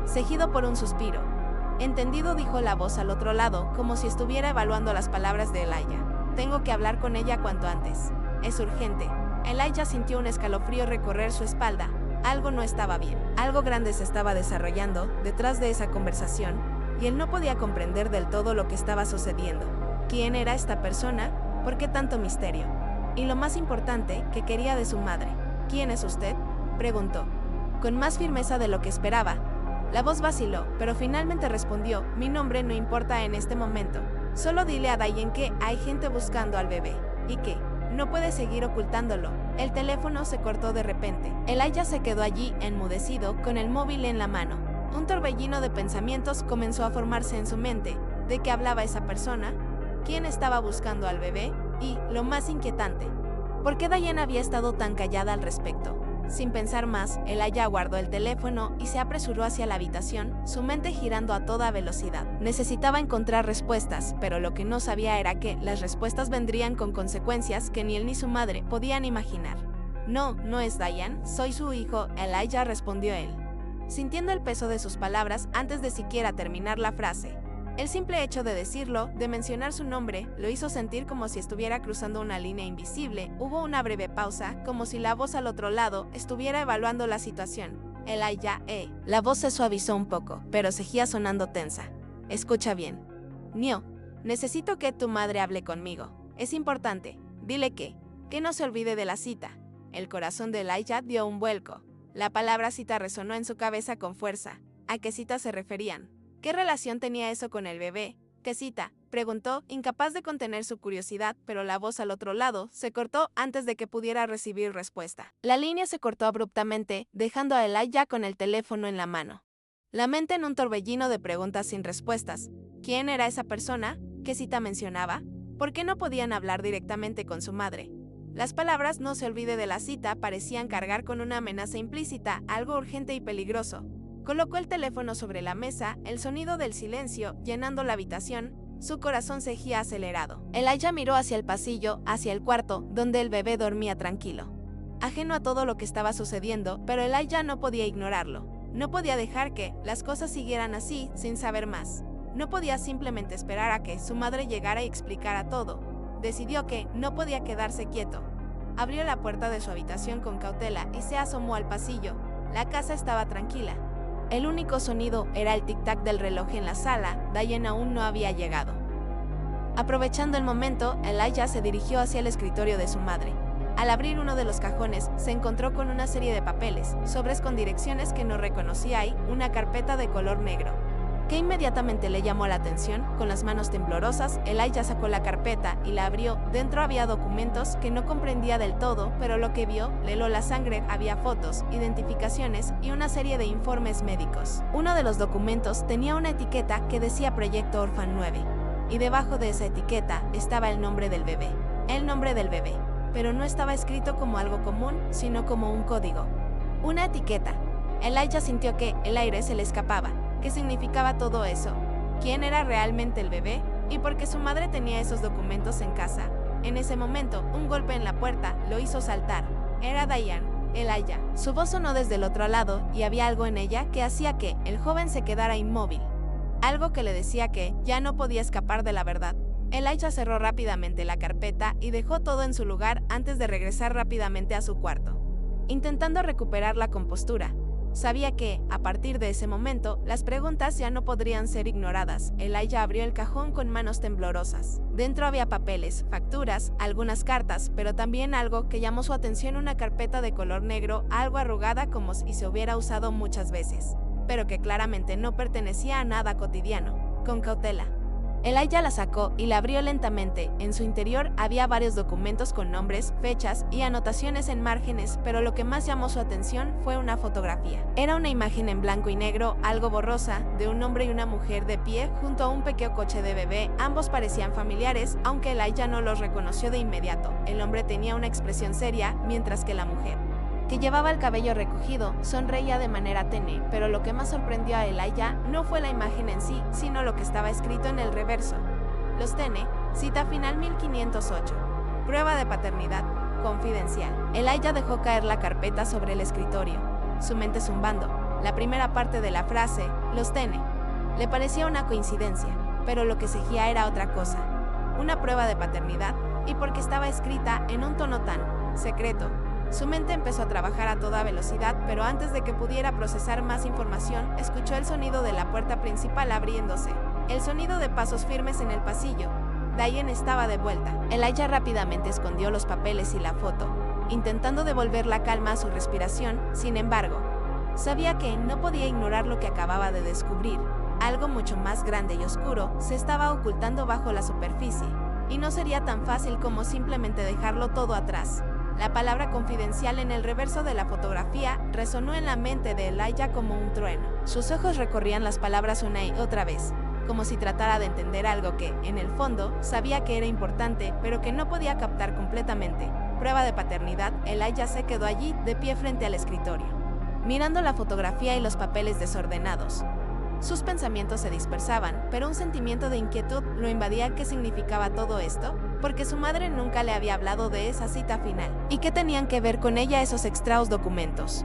Speaker 2: seguido por un suspiro. Entendido, dijo la voz al otro lado, como si estuviera evaluando las palabras de Elijah. Tengo que hablar con ella cuanto antes. Es urgente. Elijah sintió un escalofrío recorrer su espalda. Algo no estaba bien. Algo grande se estaba desarrollando detrás de esa conversación, y él no podía comprender del todo lo que estaba sucediendo. ¿Quién era esta persona? ¿Por qué tanto misterio? Y lo más importante, ¿qué quería de su madre? ¿Quién es usted?, preguntó, con más firmeza de lo que esperaba. La voz vaciló, pero finalmente respondió, mi nombre no importa en este momento. Solo dile a Diane que hay gente buscando al bebé, y que no puede seguir ocultándolo. El teléfono se cortó de repente. Elijah se quedó allí, enmudecido, con el móvil en la mano. Un torbellino de pensamientos comenzó a formarse en su mente. ¿De qué hablaba esa persona? ¿Quién estaba buscando al bebé? Y, lo más inquietante, ¿por qué Diane había estado tan callada al respecto? Sin pensar más, Elijah guardó el teléfono y se apresuró hacia la habitación, su mente girando a toda velocidad. Necesitaba encontrar respuestas, pero lo que no sabía era que las respuestas vendrían con consecuencias que ni él ni su madre podían imaginar. No es Diane, soy su hijo, Elijah, respondió él, sintiendo el peso de sus palabras antes de siquiera terminar la frase. El simple hecho de decirlo, de mencionar su nombre, lo hizo sentir como si estuviera cruzando una línea invisible. Hubo una breve pausa, como si la voz al otro lado estuviera evaluando la situación. Elijah, La voz se suavizó un poco, pero seguía sonando tensa. Escucha bien. Necesito que tu madre hable conmigo. Es importante. Dile que no se olvide de la cita. El corazón de Elijah dio un vuelco. La palabra cita resonó en su cabeza con fuerza. ¿A qué cita se referían? ¿Qué relación tenía eso con el bebé? ¿Qué cita?, preguntó, incapaz de contener su curiosidad, pero la voz al otro lado se cortó antes de que pudiera recibir respuesta. La línea se cortó abruptamente, dejando a Elijah con el teléfono en la mano. La mente en un torbellino de preguntas sin respuestas. ¿Quién era esa persona? ¿Qué cita mencionaba? ¿Por qué no podían hablar directamente con su madre? Las palabras "no se olvide de la cita" parecían cargar con una amenaza implícita, algo urgente y peligroso. Colocó el teléfono sobre la mesa, el sonido del silencio llenando la habitación, su corazón seguía acelerado. Elijah miró hacia el pasillo, hacia el cuarto, donde el bebé dormía tranquilo. Ajeno a todo lo que estaba sucediendo, pero Elijah no podía ignorarlo. No podía dejar que las cosas siguieran así, sin saber más. No podía simplemente esperar a que su madre llegara y explicara todo. Decidió que no podía quedarse quieto. Abrió la puerta de su habitación con cautela y se asomó al pasillo. La casa estaba tranquila. El único sonido era el tic-tac del reloj en la sala. Diane aún no había llegado. Aprovechando el momento, Elijah se dirigió hacia el escritorio de su madre. Al abrir uno de los cajones, se encontró con una serie de papeles, sobres con direcciones que no reconocía y una carpeta de color negro, que inmediatamente le llamó la atención. Con las manos temblorosas, Elijah sacó la carpeta y la abrió. Dentro había documentos que no comprendía del todo, pero lo que vio le heló la sangre. Había fotos, identificaciones y una serie de informes médicos. Uno de los documentos tenía una etiqueta que decía Proyecto Orphan 9, y debajo de esa etiqueta estaba el nombre del bebé. El nombre del bebé, pero no estaba escrito como algo común, sino como un código. Una etiqueta. Elijah sintió que el aire se le escapaba. ¿Qué significaba todo eso? ¿Quién era realmente el bebé? ¿Y por qué su madre tenía esos documentos en casa? En ese momento, un golpe en la puerta lo hizo saltar. Era Diane. Elijah. Su voz sonó desde el otro lado y había algo en ella que hacía que el joven se quedara inmóvil. Algo que le decía que ya no podía escapar de la verdad. Elijah cerró rápidamente la carpeta y dejó todo en su lugar antes de regresar rápidamente a su cuarto, intentando recuperar la compostura. Sabía que, a partir de ese momento, las preguntas ya no podrían ser ignoradas. Elijah abrió el cajón con manos temblorosas. Dentro había papeles, facturas, algunas cartas, pero también algo que llamó su atención: una carpeta de color negro, algo arrugada como si se hubiera usado muchas veces, pero que claramente no pertenecía a nada cotidiano. Con cautela, Elijah la sacó y la abrió lentamente. En su interior había varios documentos con nombres, fechas y anotaciones en márgenes, pero lo que más llamó su atención fue una fotografía. Era una imagen en blanco y negro, algo borrosa, de un hombre y una mujer de pie junto a un pequeño coche de bebé. Ambos parecían familiares, aunque Elijah no los reconoció de inmediato. El hombre tenía una expresión seria, mientras que la mujer, que llevaba el cabello recogido, sonreía de manera tenue, pero lo que más sorprendió a Elijah no fue la imagen en sí, sino lo que estaba escrito en el reverso. Los Tene, cita final 1508. Prueba de paternidad, confidencial. Elijah dejó caer la carpeta sobre el escritorio, su mente zumbando. La primera parte de la frase, los Tene, le parecía una coincidencia, pero lo que seguía era otra cosa. Una prueba de paternidad, y porque estaba escrita en un tono tan secreto. Su mente empezó a trabajar a toda velocidad, pero antes de que pudiera procesar más información, escuchó el sonido de la puerta principal abriéndose, el sonido de pasos firmes en el pasillo. Diane estaba de vuelta. Elijah rápidamente escondió los papeles y la foto, intentando devolver la calma a su respiración. Sin embargo, sabía que no podía ignorar lo que acababa de descubrir. Algo mucho más grande y oscuro se estaba ocultando bajo la superficie, y no sería tan fácil como simplemente dejarlo todo atrás. La palabra confidencial en el reverso de la fotografía resonó en la mente de Elijah como un trueno. Sus ojos recorrían las palabras una y otra vez, como si tratara de entender algo que, en el fondo, sabía que era importante, pero que no podía captar completamente. Prueba de paternidad. Elijah se quedó allí, de pie frente al escritorio, mirando la fotografía y los papeles desordenados. Sus pensamientos se dispersaban, pero un sentimiento de inquietud lo invadía. ¿Qué significaba todo esto? Porque su madre nunca le había hablado de esa cita final. ¿Y qué tenían que ver con ella esos extraños documentos?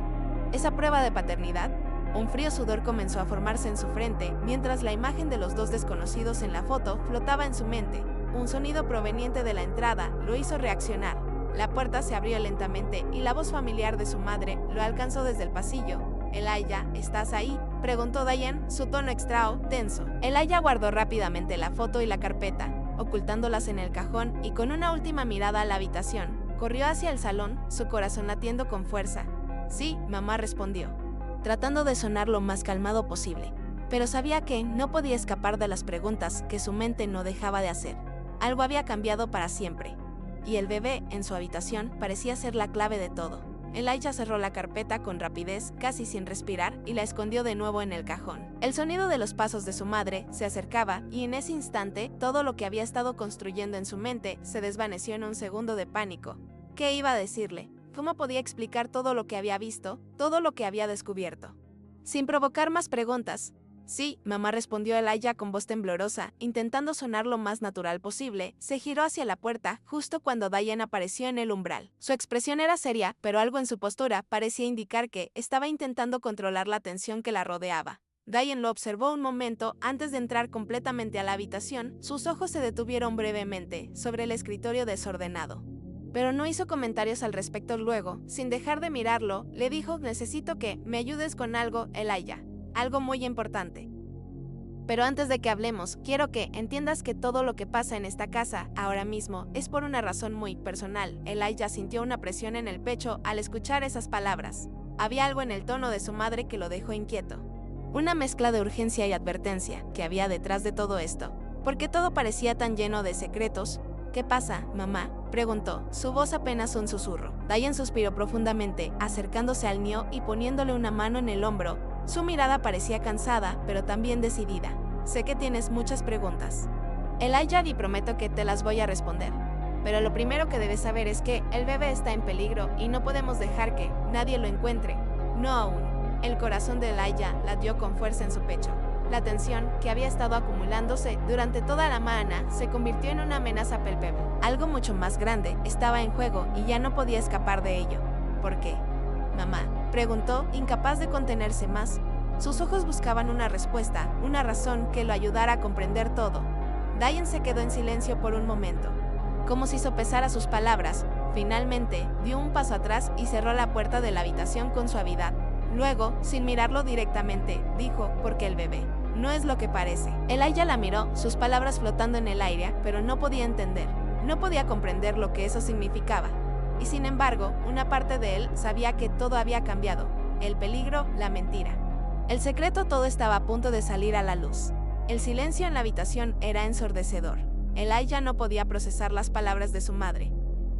Speaker 2: Esa prueba de paternidad. Un frío sudor comenzó a formarse en su frente, mientras la imagen de los dos desconocidos en la foto flotaba en su mente. Un sonido proveniente de la entrada lo hizo reaccionar. La puerta se abrió lentamente y la voz familiar de su madre lo alcanzó desde el pasillo. «Elijah, ¿estás ahí?», preguntó Diane, su tono extraño, tenso. Elijah guardó rápidamente la foto y la carpeta, ocultándolas en el cajón, y con una última mirada a la habitación, corrió hacia el salón, su corazón latiendo con fuerza. «Sí», mamá respondió, tratando de sonar lo más calmado posible, pero sabía que no podía escapar de las preguntas que su mente no dejaba de hacer. Algo había cambiado para siempre, y el bebé en su habitación parecía ser la clave de todo. Elijah cerró la carpeta con rapidez, casi sin respirar, y la escondió de nuevo en el cajón. El sonido de los pasos de su madre se acercaba, y en ese instante, todo lo que había estado construyendo en su mente se desvaneció en un segundo de pánico. ¿Qué iba a decirle? ¿Cómo podía explicar todo lo que había visto, todo lo que había descubierto? Sin provocar más preguntas. «Sí», mamá respondió Elijah con voz temblorosa, intentando sonar lo más natural posible. Se giró hacia la puerta, justo cuando Diane apareció en el umbral. Su expresión era seria, pero algo en su postura parecía indicar que estaba intentando controlar la tensión que la rodeaba. Diane lo observó un momento antes de entrar completamente a la habitación. Sus ojos se detuvieron brevemente sobre el escritorio desordenado, pero no hizo comentarios al respecto. Luego, sin dejar de mirarlo, le dijo: «Necesito que me ayudes con algo, Elijah. Algo muy importante. Pero antes de que hablemos, quiero que entiendas que todo lo que pasa en esta casa, ahora mismo, es por una razón muy personal». Elijah sintió una presión en el pecho al escuchar esas palabras. Había algo en el tono de su madre que lo dejó inquieto. Una mezcla de urgencia y advertencia que había detrás de todo esto. Porque todo parecía tan lleno de secretos. «¿Qué pasa, mamá?», preguntó, su voz apenas un susurro. Diane suspiró profundamente, acercándose al niño y poniéndole una mano en el hombro. Su mirada parecía cansada, pero también decidida. «Sé que tienes muchas preguntas, Elijah, y prometo que te las voy a responder. Pero lo primero que debes saber es que el bebé está en peligro y no podemos dejar que nadie lo encuentre. No aún». El corazón de Elijah latió con fuerza en su pecho. La tensión, que había estado acumulándose durante toda la mañana, se convirtió en una amenaza palpable. Algo mucho más grande estaba en juego y ya no podía escapar de ello. «¿Por qué, mamá?», preguntó, incapaz de contenerse más. Sus ojos buscaban una respuesta, una razón que lo ayudara a comprender todo. Dayan se quedó en silencio por un momento, como si sopesara sus palabras. Finalmente, dio un paso atrás y cerró la puerta de la habitación con suavidad. Luego, sin mirarlo directamente, dijo, porque el bebé no es lo que parece. Elijah la miró, sus palabras flotando en el aire, pero no podía entender. No podía comprender lo que eso significaba. Y sin embargo, una parte de él sabía que todo había cambiado. El peligro, la mentira. El secreto, todo estaba a punto de salir a la luz. El silencio en la habitación era ensordecedor. Elijah no podía procesar las palabras de su madre.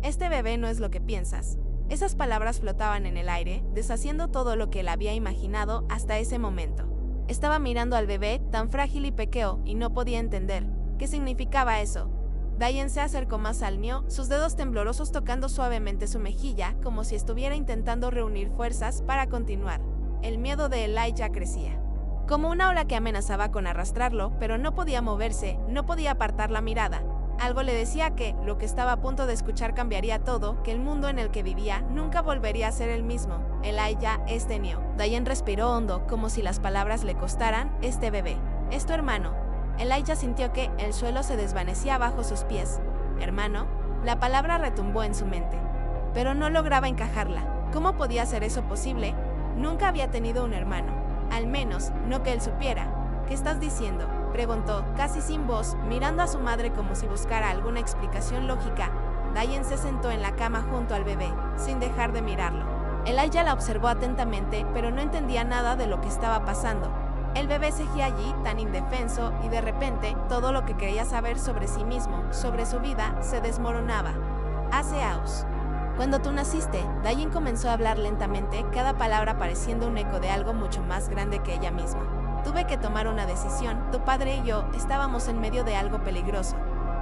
Speaker 2: Este bebé no es lo que piensas. Esas palabras flotaban en el aire, deshaciendo todo lo que él había imaginado hasta ese momento. Estaba mirando al bebé, tan frágil y pequeño, y no podía entender qué significaba eso. Dayan se acercó más al niño, sus dedos temblorosos tocando suavemente su mejilla, como si estuviera intentando reunir fuerzas para continuar. El miedo de Elijah crecía, como una ola que amenazaba con arrastrarlo, pero no podía moverse, no podía apartar la mirada. Algo le decía que lo que estaba a punto de escuchar cambiaría todo, que el mundo en el que vivía nunca volvería a ser el mismo. Elijah, este niño. Dayan respiró hondo, como si las palabras le costaran. Este bebé es tu hermano. Elijah sintió que el suelo se desvanecía bajo sus pies. ¿Hermano? La palabra retumbó en su mente, pero no lograba encajarla. ¿Cómo podía ser eso posible? Nunca había tenido un hermano, al menos no que él supiera. ¿Qué estás diciendo?, preguntó, casi sin voz, mirando a su madre como si buscara alguna explicación lógica. Dayan se sentó en la cama junto al bebé, sin dejar de mirarlo. Elijah la observó atentamente, pero no entendía nada de lo que estaba pasando. El bebé seguía allí, tan indefenso, y de repente, todo lo que quería saber sobre sí mismo, sobre su vida, se desmoronaba. Hace años. Cuando tú naciste, Dayan comenzó a hablar lentamente, cada palabra pareciendo un eco de algo mucho más grande que ella misma. Tuve que tomar una decisión, tu padre y yo estábamos en medio de algo peligroso.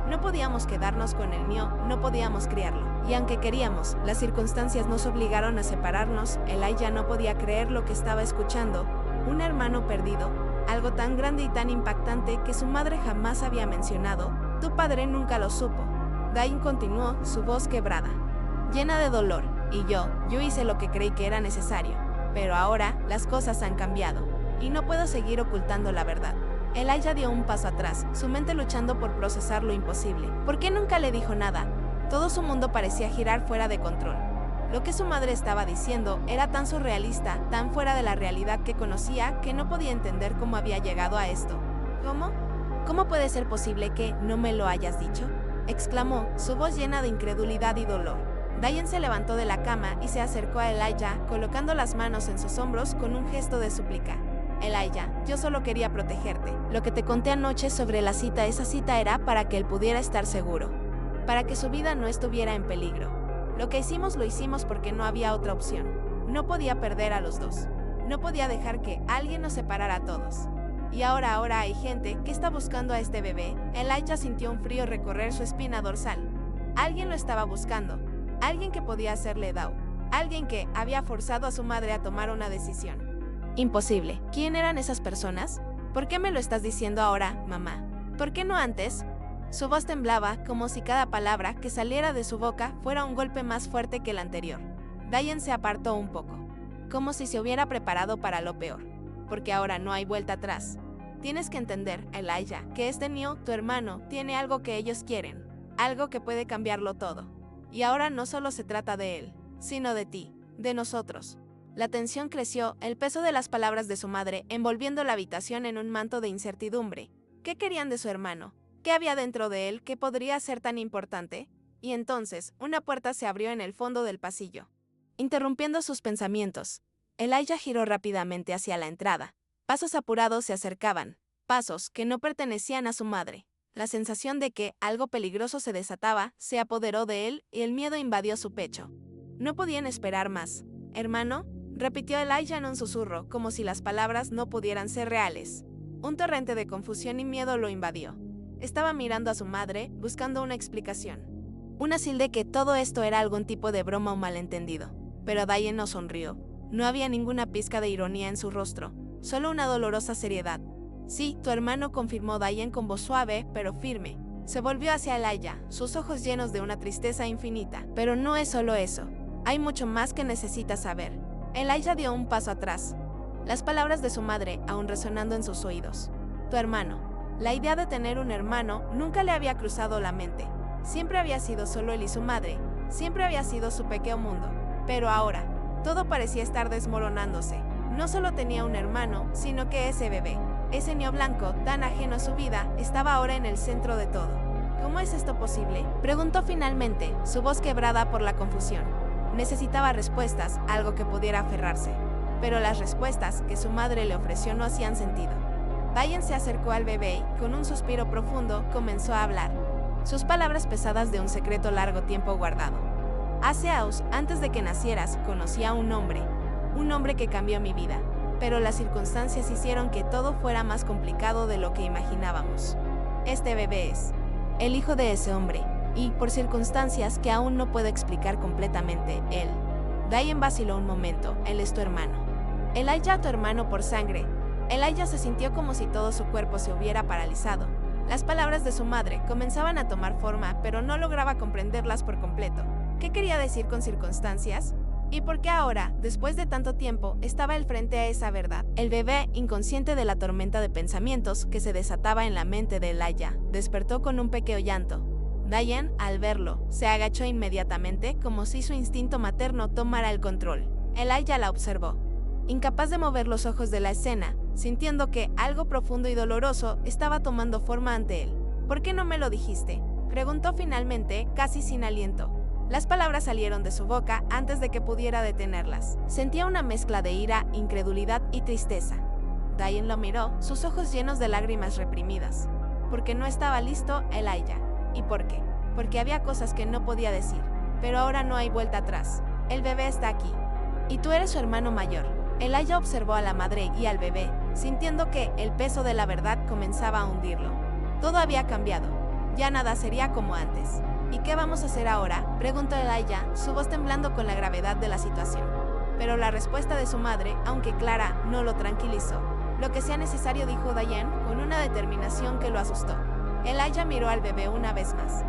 Speaker 2: No podíamos quedarnos con el niño, no podíamos criarlo. Y aunque queríamos, las circunstancias nos obligaron a separarnos. Elijah no podía creer lo que estaba escuchando. Un hermano perdido, algo tan grande y tan impactante que su madre jamás había mencionado. Tu padre nunca lo supo. Dayan continuó, su voz quebrada, llena de dolor. Y yo hice lo que creí que era necesario. Pero ahora, las cosas han cambiado. Y no puedo seguir ocultando la verdad. Elijah dio un paso atrás, su mente luchando por procesar lo imposible. ¿Por qué nunca le dijo nada? Todo su mundo parecía girar fuera de control. Lo que su madre estaba diciendo era tan surrealista, tan fuera de la realidad que conocía, que no podía entender cómo había llegado a esto. ¿Cómo? ¿Cómo puede ser posible que no me lo hayas dicho?, exclamó, su voz llena de incredulidad y dolor. Dayan se levantó de la cama y se acercó a Elijah, colocando las manos en sus hombros con un gesto de súplica. Elijah, yo solo quería protegerte. Lo que te conté anoche sobre la cita, esa cita era para que él pudiera estar seguro, para que su vida no estuviera en peligro. Lo que hicimos lo hicimos porque no había otra opción. No podía perder a los dos. No podía dejar que alguien nos separara a todos. Y ahora hay gente que está buscando a este bebé. Elijah sintió un frío recorrer su espina dorsal. Alguien lo estaba buscando. Alguien que podía hacerle daño. Alguien que había forzado a su madre a tomar una decisión. Imposible. ¿Quién eran esas personas? ¿Por qué me lo estás diciendo ahora, mamá? ¿Por qué no antes? Su voz temblaba, como si cada palabra que saliera de su boca fuera un golpe más fuerte que el anterior. Dayan se apartó un poco, como si se hubiera preparado para lo peor. Porque ahora no hay vuelta atrás. Tienes que entender, Elijah, que este niño, tu hermano, tiene algo que ellos quieren. Algo que puede cambiarlo todo. Y ahora no solo se trata de él, sino de ti, de nosotros. La tensión creció, el peso de las palabras de su madre envolviendo la habitación en un manto de incertidumbre. ¿Qué querían de su hermano? ¿Qué había dentro de él que podría ser tan importante? Y entonces, una puerta se abrió en el fondo del pasillo, interrumpiendo sus pensamientos. Elijah giró rápidamente hacia la entrada. Pasos apurados se acercaban, pasos que no pertenecían a su madre. La sensación de que algo peligroso se desataba se apoderó de él y el miedo invadió su pecho. No podían esperar más. ¿Hermano?, repitió Elijah en un susurro, como si las palabras no pudieran ser reales. Un torrente de confusión y miedo lo invadió. Estaba mirando a su madre, buscando una explicación. Una señal de que todo esto era algún tipo de broma o malentendido. Pero Dayan no sonrió. No había ninguna pizca de ironía en su rostro, solo una dolorosa seriedad. Sí, tu hermano, confirmó Dayan con voz suave, pero firme. Se volvió hacia Elijah, sus ojos llenos de una tristeza infinita. Pero no es solo eso. Hay mucho más que necesitas saber. Elijah dio un paso atrás, las palabras de su madre aún resonando en sus oídos. Tu hermano. La idea de tener un hermano nunca le había cruzado la mente. Siempre había sido solo él y su madre, siempre había sido su pequeño mundo. Pero ahora, todo parecía estar desmoronándose. No solo tenía un hermano, sino que ese bebé, ese niño blanco, tan ajeno a su vida, estaba ahora en el centro de todo. ¿Cómo es esto posible?, preguntó finalmente, su voz quebrada por la confusión. Necesitaba respuestas, algo que pudiera aferrarse. Pero las respuestas que su madre le ofreció no hacían sentido. Diane se acercó al bebé y, con un suspiro profundo, comenzó a hablar. Sus palabras pesadas de un secreto largo tiempo guardado. Hace años, antes de que nacieras, conocí a un hombre que cambió mi vida. Pero las circunstancias hicieron que todo fuera más complicado de lo que imaginábamos. Este bebé es el hijo de ese hombre, y, por circunstancias que aún no puedo explicar completamente, él. Diane vaciló un momento, él es tu hermano. Elijah, tu hermano por sangre. Elijah se sintió como si todo su cuerpo se hubiera paralizado. Las palabras de su madre comenzaban a tomar forma, pero no lograba comprenderlas por completo. ¿Qué quería decir con circunstancias? ¿Y por qué ahora, después de tanto tiempo, estaba él frente a esa verdad? El bebé, inconsciente de la tormenta de pensamientos que se desataba en la mente de Elijah, despertó con un pequeño llanto. Diane, al verlo, se agachó inmediatamente, como si su instinto materno tomara el control. Elijah la observó, incapaz de mover los ojos de la escena, sintiendo que algo profundo y doloroso estaba tomando forma ante él. ¿Por qué no me lo dijiste?, preguntó finalmente, casi sin aliento. Las palabras salieron de su boca antes de que pudiera detenerlas. Sentía una mezcla de ira, incredulidad y tristeza. Diane lo miró, sus ojos llenos de lágrimas reprimidas. Porque no estaba listo, Elijah. ¿Y por qué? Porque había cosas que no podía decir. Pero ahora no hay vuelta atrás. El bebé está aquí. Y tú eres su hermano mayor. Elijah observó a la madre y al bebé, sintiendo que el peso de la verdad comenzaba a hundirlo. Todo había cambiado. Ya nada sería como antes. ¿Y qué vamos a hacer ahora?, preguntó Elijah, su voz temblando con la gravedad de la situación. Pero la respuesta de su madre, aunque clara, no lo tranquilizó. Lo que sea necesario, dijo Diane, con una determinación que lo asustó. Elijah miró al bebé una vez más.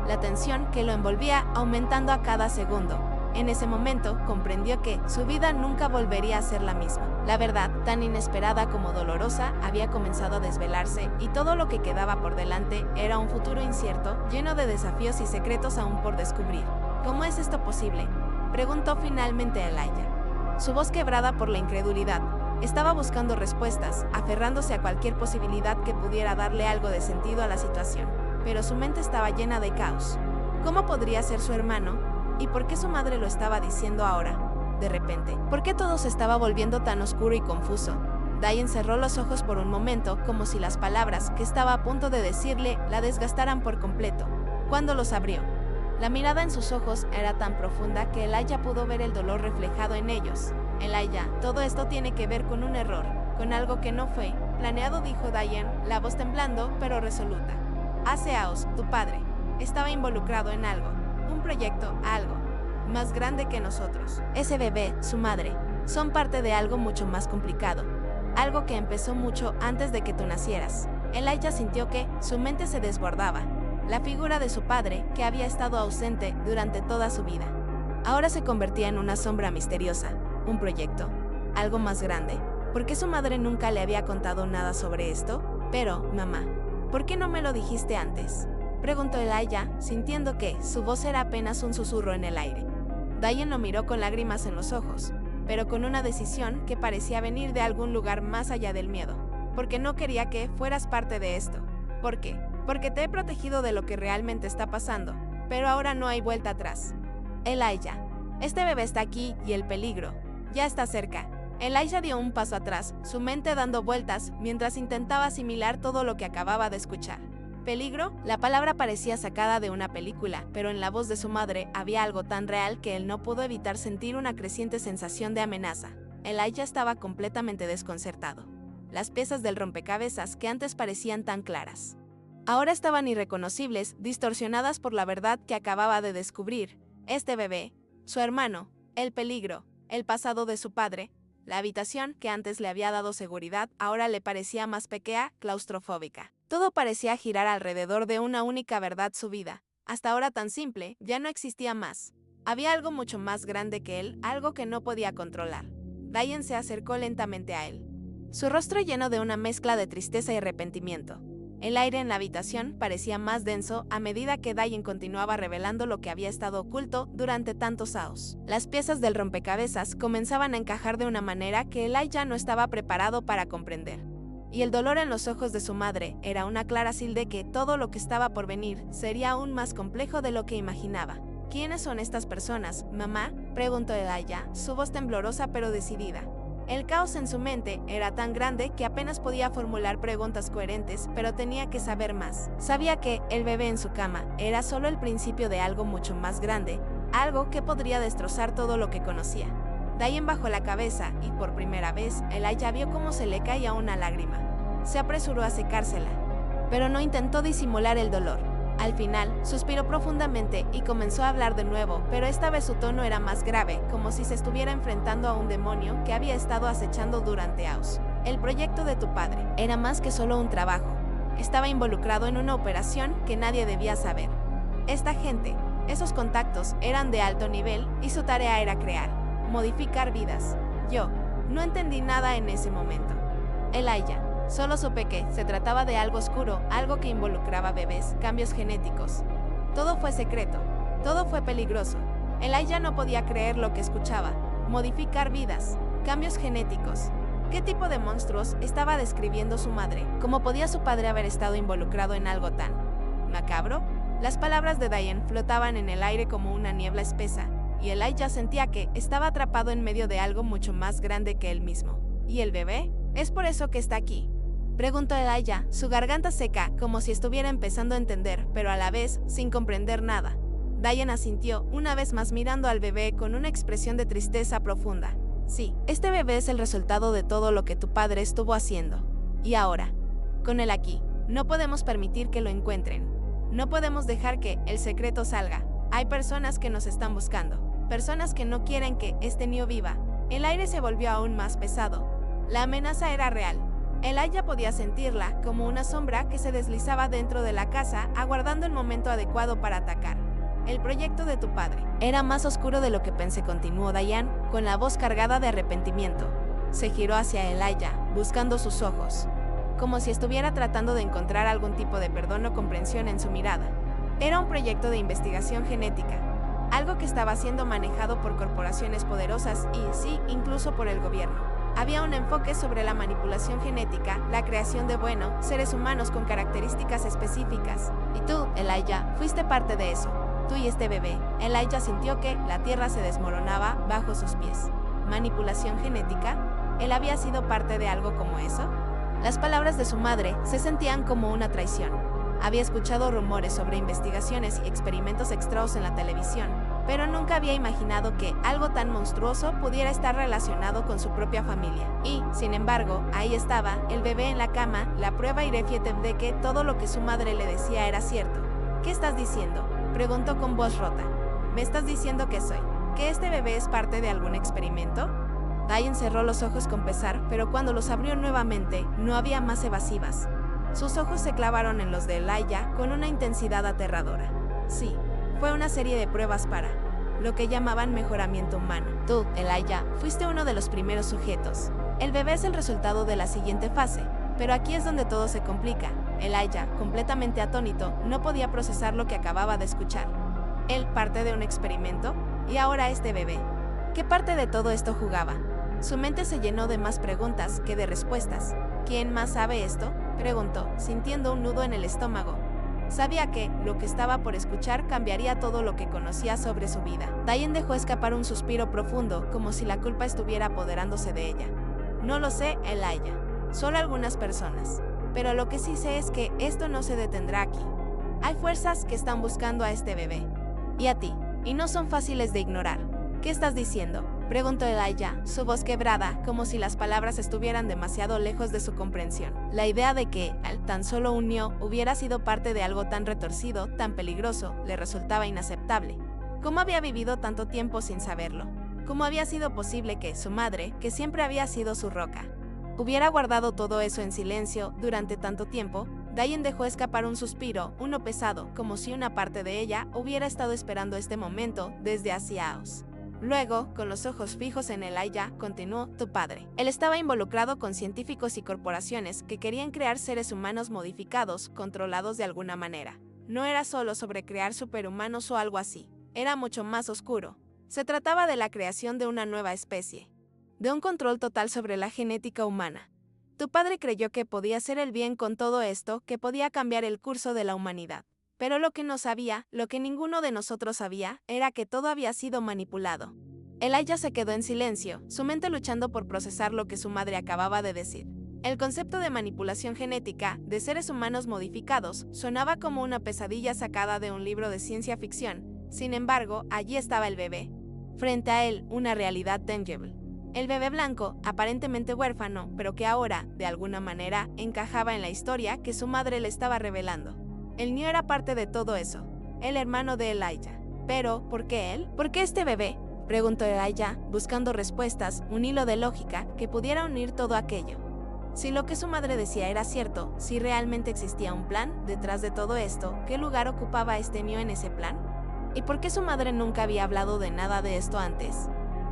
Speaker 2: La tensión que lo envolvía aumentando a cada segundo. En ese momento, comprendió que su vida nunca volvería a ser la misma. La verdad, tan inesperada como dolorosa, había comenzado a desvelarse, y todo lo que quedaba por delante era un futuro incierto, lleno de desafíos y secretos aún por descubrir. ¿Cómo es esto posible?, preguntó finalmente Elijah. Su voz quebrada por la incredulidad. Estaba buscando respuestas, aferrándose a cualquier posibilidad que pudiera darle algo de sentido a la situación. Pero su mente estaba llena de caos. ¿Cómo podría ser su hermano? ¿Y por qué su madre lo estaba diciendo ahora? De repente, ¿por qué todo se estaba volviendo tan oscuro y confuso? Diane cerró los ojos por un momento, como si las palabras que estaba a punto de decirle la desgastaran por completo. Cuando los abrió, la mirada en sus ojos era tan profunda que Elijah pudo ver el dolor reflejado en ellos. Elijah, todo esto tiene que ver con un error, con algo que no fue planeado, dijo Diane, la voz temblando pero resoluta. Hace años, tu padre estaba involucrado en algo. Un proyecto, algo más grande que nosotros. Ese bebé, su madre, son parte de algo mucho más complicado. Algo que empezó mucho antes de que tú nacieras. Elijah sintió que su mente se desbordaba. La figura de su padre, que había estado ausente durante toda su vida, ahora se convertía en una sombra misteriosa. Un proyecto, algo más grande. ¿Por qué su madre nunca le había contado nada sobre esto? Pero, mamá, ¿por qué no me lo dijiste antes?, preguntó Elijah, sintiendo que su voz era apenas un susurro en el aire. Diane lo miró con lágrimas en los ojos, pero con una decisión que parecía venir de algún lugar más allá del miedo. Porque no quería que fueras parte de esto. ¿Por qué? Porque te he protegido de lo que realmente está pasando, pero ahora no hay vuelta atrás. Elijah, este bebé está aquí y el peligro ya está cerca. Elijah dio un paso atrás, su mente dando vueltas mientras intentaba asimilar todo lo que acababa de escuchar. ¿Peligro? La palabra parecía sacada de una película, pero en la voz de su madre había algo tan real que él no pudo evitar sentir una creciente sensación de amenaza. Elijah estaba completamente desconcertado. Las piezas del rompecabezas que antes parecían tan claras, ahora estaban irreconocibles, distorsionadas por la verdad que acababa de descubrir. Este bebé, su hermano, el peligro, el pasado de su padre. La habitación, que antes le había dado seguridad, ahora le parecía más pequeña, claustrofóbica. Todo parecía girar alrededor de una única verdad, su vida, hasta ahora tan simple, ya no existía más. Había algo mucho más grande que él, algo que no podía controlar. Diane se acercó lentamente a él, su rostro lleno de una mezcla de tristeza y arrepentimiento. El aire en la habitación parecía más denso a medida que Diane continuaba revelando lo que había estado oculto durante tantos años. Las piezas del rompecabezas comenzaban a encajar de una manera que Elijah no estaba preparado para comprender. Y el dolor en los ojos de su madre era una clara señal de que todo lo que estaba por venir sería aún más complejo de lo que imaginaba. ¿Quiénes son estas personas, mamá?, preguntó Elijah, su voz temblorosa pero decidida. El caos en su mente era tan grande que apenas podía formular preguntas coherentes, pero tenía que saber más. Sabía que el bebé en su cama era solo el principio de algo mucho más grande, algo que podría destrozar todo lo que conocía. Diane bajó la cabeza y por primera vez Elijah vio cómo se le caía una lágrima. Se apresuró a secársela, pero no intentó disimular el dolor. Al final, suspiró profundamente y comenzó a hablar de nuevo, pero esta vez su tono era más grave, como si se estuviera enfrentando a un demonio que había estado acechando durante años. El proyecto de tu padre era más que solo un trabajo. Estaba involucrado en una operación que nadie debía saber. Esta gente, esos contactos, eran de alto nivel y su tarea era crear, modificar vidas. Yo no entendí nada en ese momento. Elijah. Solo supe que se trataba de algo oscuro, algo que involucraba bebés, cambios genéticos. Todo fue secreto, todo fue peligroso. Elijah no podía creer lo que escuchaba. Modificar vidas, cambios genéticos. ¿Qué tipo de monstruos estaba describiendo su madre? ¿Cómo podía su padre haber estado involucrado en algo tan macabro? Las palabras de Diane flotaban en el aire como una niebla espesa, y Elijah sentía que estaba atrapado en medio de algo mucho más grande que él mismo. ¿Y el bebé? ¿Es por eso que está aquí?, preguntó Elijah, su garganta seca, como si estuviera empezando a entender, pero a la vez sin comprender nada. Diane asintió, una vez más mirando al bebé con una expresión de tristeza profunda. Sí, este bebé es el resultado de todo lo que tu padre estuvo haciendo. Y ahora, con él aquí, no podemos permitir que lo encuentren. No podemos dejar que el secreto salga. Hay personas que nos están buscando, personas que no quieren que este niño viva. El aire se volvió aún más pesado. La amenaza era real. Elijah podía sentirla como una sombra que se deslizaba dentro de la casa, aguardando el momento adecuado para atacar. El proyecto de tu padre era más oscuro de lo que pensé, continuó Diane, con la voz cargada de arrepentimiento. Se giró hacia Elijah, buscando sus ojos, como si estuviera tratando de encontrar algún tipo de perdón o comprensión en su mirada. Era un proyecto de investigación genética, algo que estaba siendo manejado por corporaciones poderosas y, sí, incluso por el gobierno. Había un enfoque sobre la manipulación genética, la creación de seres humanos con características específicas. Y tú, Elijah, fuiste parte de eso. Tú y este bebé. Elijah sintió que la tierra se desmoronaba bajo sus pies. ¿Manipulación genética? ¿Él había sido parte de algo como eso? Las palabras de su madre se sentían como una traición. Había escuchado rumores sobre investigaciones y experimentos extraños en la televisión, pero nunca había imaginado que algo tan monstruoso pudiera estar relacionado con su propia familia. Y, sin embargo, ahí estaba, el bebé en la cama, la prueba irrefutable de que todo lo que su madre le decía era cierto. ¿Qué estás diciendo?, preguntó con voz rota. ¿Me estás diciendo que que este bebé es parte de algún experimento? Diane cerró los ojos con pesar, pero cuando los abrió nuevamente, no había más evasivas. Sus ojos se clavaron en los de Elijah con una intensidad aterradora. Sí, fue una serie de pruebas para lo que llamaban mejoramiento humano. Tú, Elijah, fuiste uno de los primeros sujetos. El bebé es el resultado de la siguiente fase, pero aquí es donde todo se complica. Elijah, completamente atónito, no podía procesar lo que acababa de escuchar. ¿Él parte de un experimento? ¿Y ahora este bebé? ¿Qué parte de todo esto jugaba? Su mente se llenó de más preguntas que de respuestas. ¿Quién más sabe esto?, preguntó, sintiendo un nudo en el estómago. Sabía que lo que estaba por escuchar cambiaría todo lo que conocía sobre su vida. Diane dejó escapar un suspiro profundo, como si la culpa estuviera apoderándose de ella. No lo sé, Elijah. Solo algunas personas. Pero lo que sí sé es que esto no se detendrá aquí. Hay fuerzas que están buscando a este bebé. Y a ti. Y no son fáciles de ignorar. ¿Qué estás diciendo?, preguntó Elijah, su voz quebrada, como si las palabras estuvieran demasiado lejos de su comprensión. La idea de que, al tan solo un niño, hubiera sido parte de algo tan retorcido, tan peligroso, le resultaba inaceptable. ¿Cómo había vivido tanto tiempo sin saberlo? ¿Cómo había sido posible que su madre, que siempre había sido su roca, hubiera guardado todo eso en silencio durante tanto tiempo? Diane dejó escapar un suspiro, uno pesado, como si una parte de ella hubiera estado esperando este momento desde hacía años. Luego, con los ojos fijos en Elijah, continuó: tu padre. Él estaba involucrado con científicos y corporaciones que querían crear seres humanos modificados, controlados de alguna manera. No era solo sobre crear superhumanos o algo así. Era mucho más oscuro. Se trataba de la creación de una nueva especie, de un control total sobre la genética humana. Tu padre creyó que podía hacer el bien con todo esto, que podía cambiar el curso de la humanidad. Pero lo que no sabía, lo que ninguno de nosotros sabía, era que todo había sido manipulado. Elijah se quedó en silencio, su mente luchando por procesar lo que su madre acababa de decir. El concepto de manipulación genética, de seres humanos modificados, sonaba como una pesadilla sacada de un libro de ciencia ficción. Sin embargo, allí estaba el bebé. Frente a él, una realidad tangible. El bebé blanco, aparentemente huérfano, pero que ahora, de alguna manera, encajaba en la historia que su madre le estaba revelando. El niño era parte de todo eso, el hermano de Elijah. Pero, ¿por qué él? ¿Por qué este bebé? Preguntó Elijah, buscando respuestas, un hilo de lógica que pudiera unir todo aquello. Si lo que su madre decía era cierto, si realmente existía un plan detrás de todo esto, ¿qué lugar ocupaba este niño en ese plan? ¿Y por qué su madre nunca había hablado de nada de esto antes?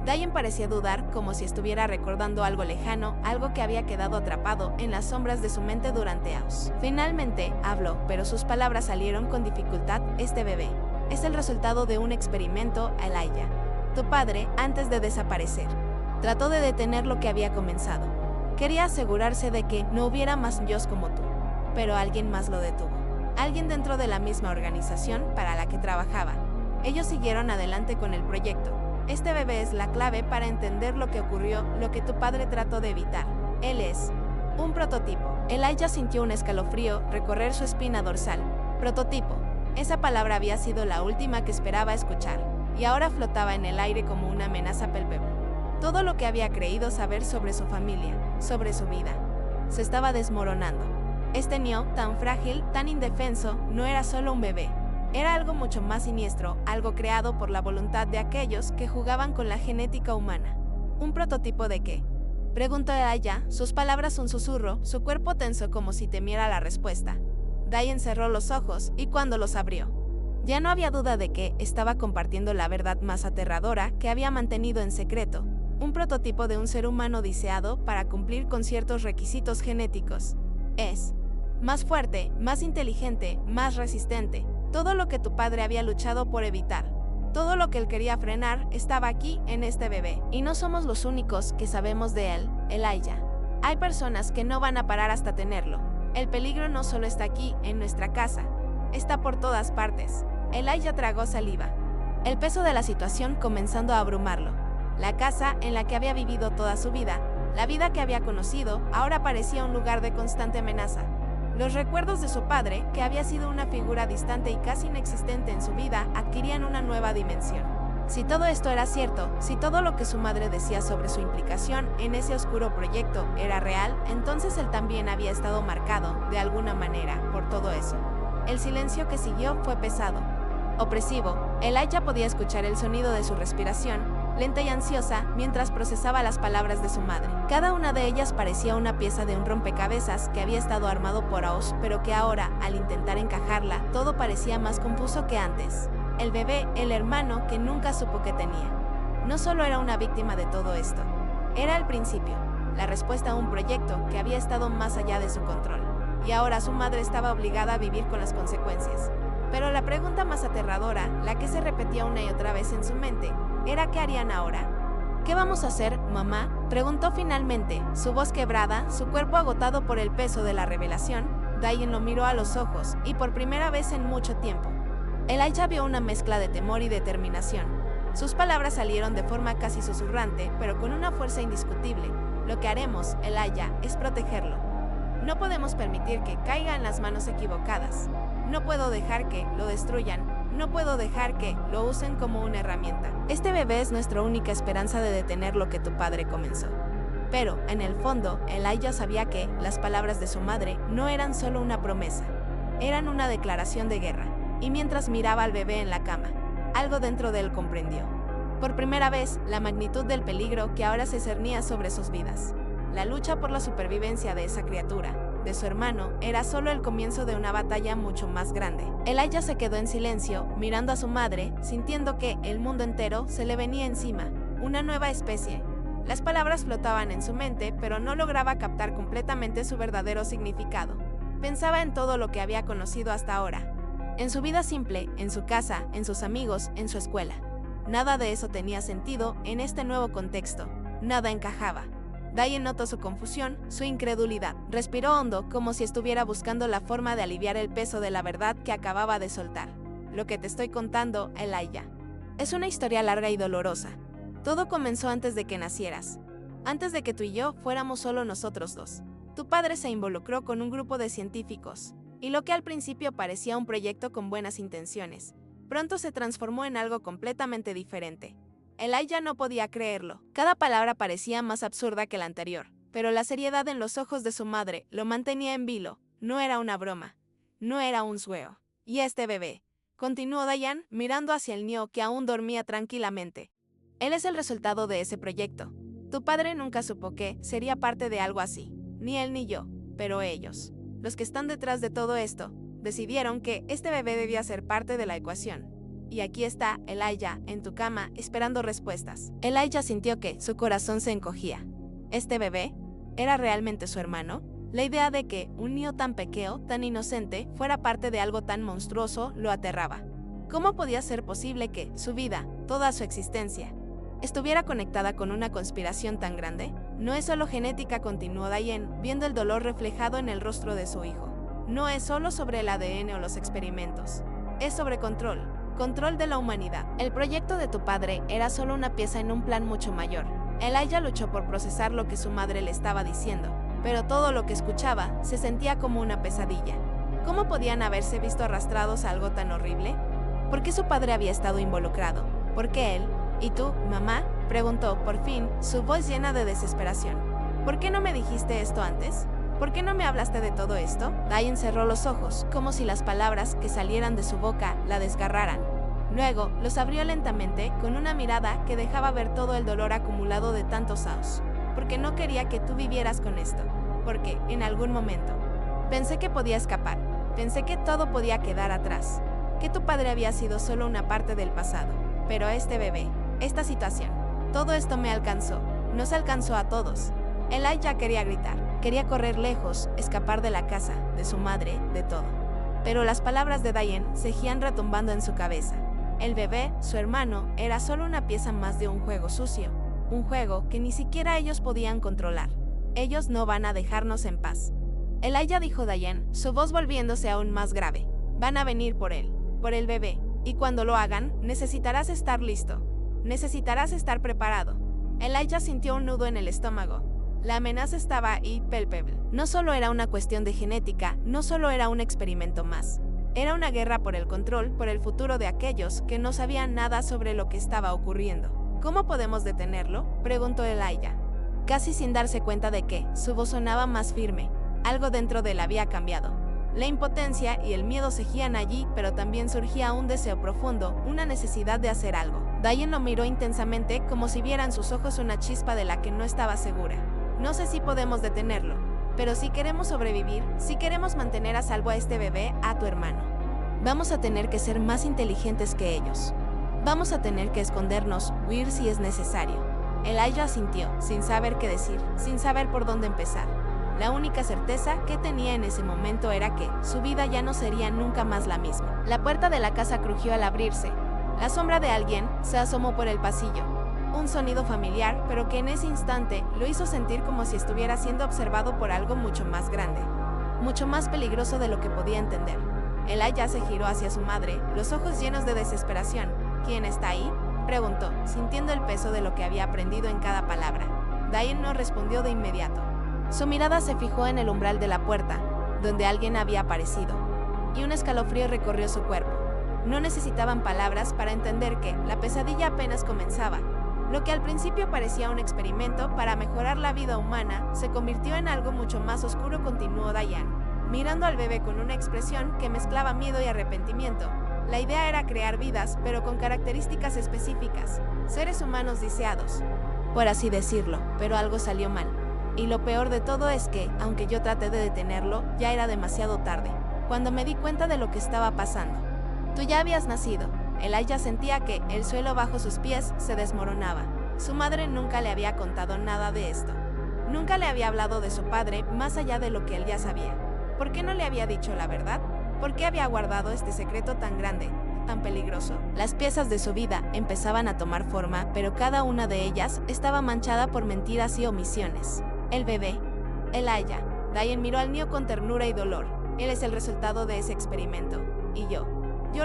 Speaker 2: Diane parecía dudar, como si estuviera recordando algo lejano, algo que había quedado atrapado en las sombras de su mente durante años. Finalmente, habló, pero sus palabras salieron con dificultad. Este bebé es el resultado de un experimento, Elijah. Tu padre, antes de desaparecer, trató de detener lo que había comenzado. Quería asegurarse de que no hubiera más niños como tú, pero alguien más lo detuvo. Alguien dentro de la misma organización para la que trabajaba. Ellos siguieron adelante con el proyecto. Este bebé es la clave para entender lo que ocurrió, lo que tu padre trató de evitar. Él es un prototipo. Elijah sintió un escalofrío recorrer su espina dorsal. Prototipo. Esa palabra había sido la última que esperaba escuchar, y ahora flotaba en el aire como una amenaza palpable. Todo lo que había creído saber sobre su familia, sobre su vida, se estaba desmoronando. Este niño, tan frágil, tan indefenso, no era solo un bebé. Era algo mucho más siniestro, algo creado por la voluntad de aquellos que jugaban con la genética humana. ¿Un prototipo de qué? Preguntó Elijah, sus palabras un susurro, su cuerpo tenso como si temiera la respuesta. Diane cerró los ojos, y cuando los abrió, ya no había duda de que estaba compartiendo la verdad más aterradora que había mantenido en secreto. Un prototipo de un ser humano diseñado para cumplir con ciertos requisitos genéticos. Es más fuerte, más inteligente, más resistente. Todo lo que tu padre había luchado por evitar, todo lo que él quería frenar, estaba aquí en este bebé. Y no somos los únicos que sabemos de él, Elijah. Hay personas que no van a parar hasta tenerlo. El peligro no solo está aquí, en nuestra casa. Está por todas partes. Elijah tragó saliva. El peso de la situación comenzando a abrumarlo. La casa en la que había vivido toda su vida, la vida que había conocido, ahora parecía un lugar de constante amenaza. Los recuerdos de su padre, que había sido una figura distante y casi inexistente en su vida, adquirían una nueva dimensión. Si todo esto era cierto, si todo lo que su madre decía sobre su implicación en ese oscuro proyecto era real, entonces él también había estado marcado, de alguna manera, por todo eso. El silencio que siguió fue pesado, opresivo. Elijah podía escuchar el sonido de su respiración, lenta y ansiosa, mientras procesaba las palabras de su madre. Cada una de ellas parecía una pieza de un rompecabezas que había estado armado por años, pero que ahora, al intentar encajarla, todo parecía más confuso que antes. El bebé, el hermano que nunca supo que tenía, no solo era una víctima de todo esto, era el principio, la respuesta a un proyecto que había estado más allá de su control. Y ahora su madre estaba obligada a vivir con las consecuencias. Pero la pregunta más aterradora, la que se repetía una y otra vez en su mente, era ¿qué harían ahora? ¿Qué vamos a hacer, mamá?, preguntó finalmente, su voz quebrada, su cuerpo agotado por el peso de la revelación. Diane lo miró a los ojos, y por primera vez en mucho tiempo, Elijah vio una mezcla de temor y determinación. Sus palabras salieron de forma casi susurrante, pero con una fuerza indiscutible. Lo que haremos, Elijah, es protegerlo. No podemos permitir que caiga en las manos equivocadas. No puedo dejar que lo destruyan. No puedo dejar que lo usen como una herramienta. Este bebé es nuestra única esperanza de detener lo que tu padre comenzó. Pero, en el fondo, Elijah sabía que las palabras de su madre no eran solo una promesa. Eran una declaración de guerra. Y mientras miraba al bebé en la cama, algo dentro de él comprendió. Por primera vez, la magnitud del peligro que ahora se cernía sobre sus vidas. La lucha por la supervivencia de esa criatura, de su hermano, era solo el comienzo de una batalla mucho más grande. Elijah se quedó en silencio, mirando a su madre, sintiendo que el mundo entero se le venía encima, una nueva especie. Las palabras flotaban en su mente, pero no lograba captar completamente su verdadero significado. Pensaba en todo lo que había conocido hasta ahora. En su vida simple, en su casa, en sus amigos, en su escuela. Nada de eso tenía sentido en este nuevo contexto. Nada encajaba. Diane notó su confusión, su incredulidad. Respiró hondo, como si estuviera buscando la forma de aliviar el peso de la verdad que acababa de soltar. Lo que te estoy contando, Elijah, es una historia larga y dolorosa. Todo comenzó antes de que nacieras. Antes de que tú y yo fuéramos solo nosotros dos. Tu padre se involucró con un grupo de científicos, y lo que al principio parecía un proyecto con buenas intenciones, pronto se transformó en algo completamente diferente. Elijah no podía creerlo. Cada palabra parecía más absurda que la anterior, pero la seriedad en los ojos de su madre lo mantenía en vilo. No era una broma. No era un sueño. Y este bebé, continuó Diane, mirando hacia el niño que aún dormía tranquilamente. Él es el resultado de ese proyecto. Tu padre nunca supo que sería parte de algo así. Ni él ni yo, pero ellos, los que están detrás de todo esto, decidieron que este bebé debía ser parte de la ecuación. Y aquí está Elijah, en tu cama, esperando respuestas. Elijah sintió que su corazón se encogía. ¿Este bebé era realmente su hermano? La idea de que un niño tan pequeño, tan inocente, fuera parte de algo tan monstruoso lo aterraba. ¿Cómo podía ser posible que su vida, toda su existencia, estuviera conectada con una conspiración tan grande? No es solo genética, continuó Diane, viendo el dolor reflejado en el rostro de su hijo. No es solo sobre el ADN o los experimentos. Es sobre control. Control de la humanidad. El proyecto de tu padre era solo una pieza en un plan mucho mayor. Elijah luchó por procesar lo que su madre le estaba diciendo, pero todo lo que escuchaba se sentía como una pesadilla. ¿Cómo podían haberse visto arrastrados a algo tan horrible? ¿Por qué su padre había estado involucrado? ¿Por qué él? ¿Y tú, mamá?, preguntó, por fin, su voz llena de desesperación. ¿Por qué no me dijiste esto antes? ¿Por qué no me hablaste de todo esto? Diane cerró los ojos, como si las palabras que salieran de su boca la desgarraran. Luego, los abrió lentamente, con una mirada que dejaba ver todo el dolor acumulado de tantos años. Porque no quería que tú vivieras con esto. Porque, en algún momento, pensé que podía escapar. Pensé que todo podía quedar atrás. Que tu padre había sido solo una parte del pasado. Pero este bebé, esta situación, todo esto me alcanzó. Nos alcanzó a todos. Elijah quería gritar. Quería correr lejos, escapar de la casa, de su madre, de todo. Pero las palabras de Diane seguían retumbando en su cabeza. El bebé, su hermano, era solo una pieza más de un juego sucio. Un juego que ni siquiera ellos podían controlar. Ellos no van a dejarnos en paz. Elijah, dijo Diane, su voz volviéndose aún más grave. Van a venir por él, por el bebé. Y cuando lo hagan, necesitarás estar listo. Necesitarás estar preparado. Elijah sintió un nudo en el estómago. La amenaza estaba ahí, palpable. No solo era una cuestión de genética, no solo era un experimento más. Era una guerra por el control, por el futuro de aquellos que no sabían nada sobre lo que estaba ocurriendo. ¿Cómo podemos detenerlo?, preguntó Elijah, casi sin darse cuenta de que su voz sonaba más firme. Algo dentro de él había cambiado. La impotencia y el miedo seguían allí, pero también surgía un deseo profundo, una necesidad de hacer algo. Diane lo miró intensamente, como si viera en sus ojos una chispa de la que no estaba segura. No sé si podemos detenerlo, pero si queremos sobrevivir, si queremos mantener a salvo a este bebé, a tu hermano, vamos a tener que ser más inteligentes que ellos. Vamos a tener que escondernos, huir si es necesario. Elijah asintió, sin saber qué decir, sin saber por dónde empezar. La única certeza que tenía en ese momento era que su vida ya no sería nunca más la misma. La puerta de la casa crujió al abrirse. La sombra de alguien se asomó por el pasillo. Un sonido familiar, pero que en ese instante lo hizo sentir como si estuviera siendo observado por algo mucho más grande, mucho más peligroso de lo que podía entender. Elijah se giró hacia su madre, los ojos llenos de desesperación. ¿Quién está ahí?, preguntó, sintiendo el peso de lo que había aprendido en cada palabra. Diane no respondió de inmediato. Su mirada se fijó en el umbral de la puerta, donde alguien había aparecido, y un escalofrío recorrió su cuerpo. No necesitaban palabras para entender que la pesadilla apenas comenzaba. Lo que al principio parecía un experimento para mejorar la vida humana, se convirtió en algo mucho más oscuro, continuó Diane, mirando al bebé con una expresión que mezclaba miedo y arrepentimiento. La idea era crear vidas, pero con características específicas, seres humanos deseados, por así decirlo, pero algo salió mal. Y lo peor de todo es que, aunque yo traté de detenerlo, ya era demasiado tarde. Cuando me di cuenta de lo que estaba pasando. Tú ya habías nacido. Elijah sentía que el suelo bajo sus pies se desmoronaba. Su madre nunca le había contado nada de esto. Nunca le había hablado de su padre más allá de lo que él ya sabía. ¿Por qué no le había dicho la verdad? ¿Por qué había guardado este secreto tan grande, tan peligroso? Las piezas de su vida empezaban a tomar forma, pero cada una de ellas estaba manchada por mentiras y omisiones. El bebé, Elijah. Diane miró al niño con ternura y dolor. Él es el resultado de ese experimento. Y yo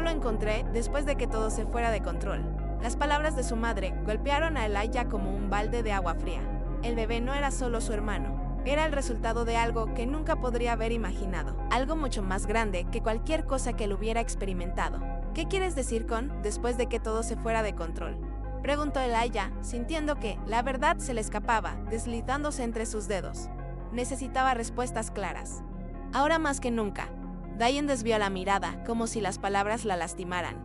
Speaker 2: lo encontré después de que todo se fuera de control. Las palabras de su madre golpearon a Elijah como un balde de agua fría. El bebé no era solo su hermano. Era el resultado de algo que nunca podría haber imaginado. Algo mucho más grande que cualquier cosa que él hubiera experimentado. ¿Qué quieres decir con después de que todo se fuera de control?, preguntó Elijah, sintiendo que la verdad se le escapaba, deslizándose entre sus dedos. Necesitaba respuestas claras. Ahora más que nunca. Diane desvió la mirada, como si las palabras la lastimaran.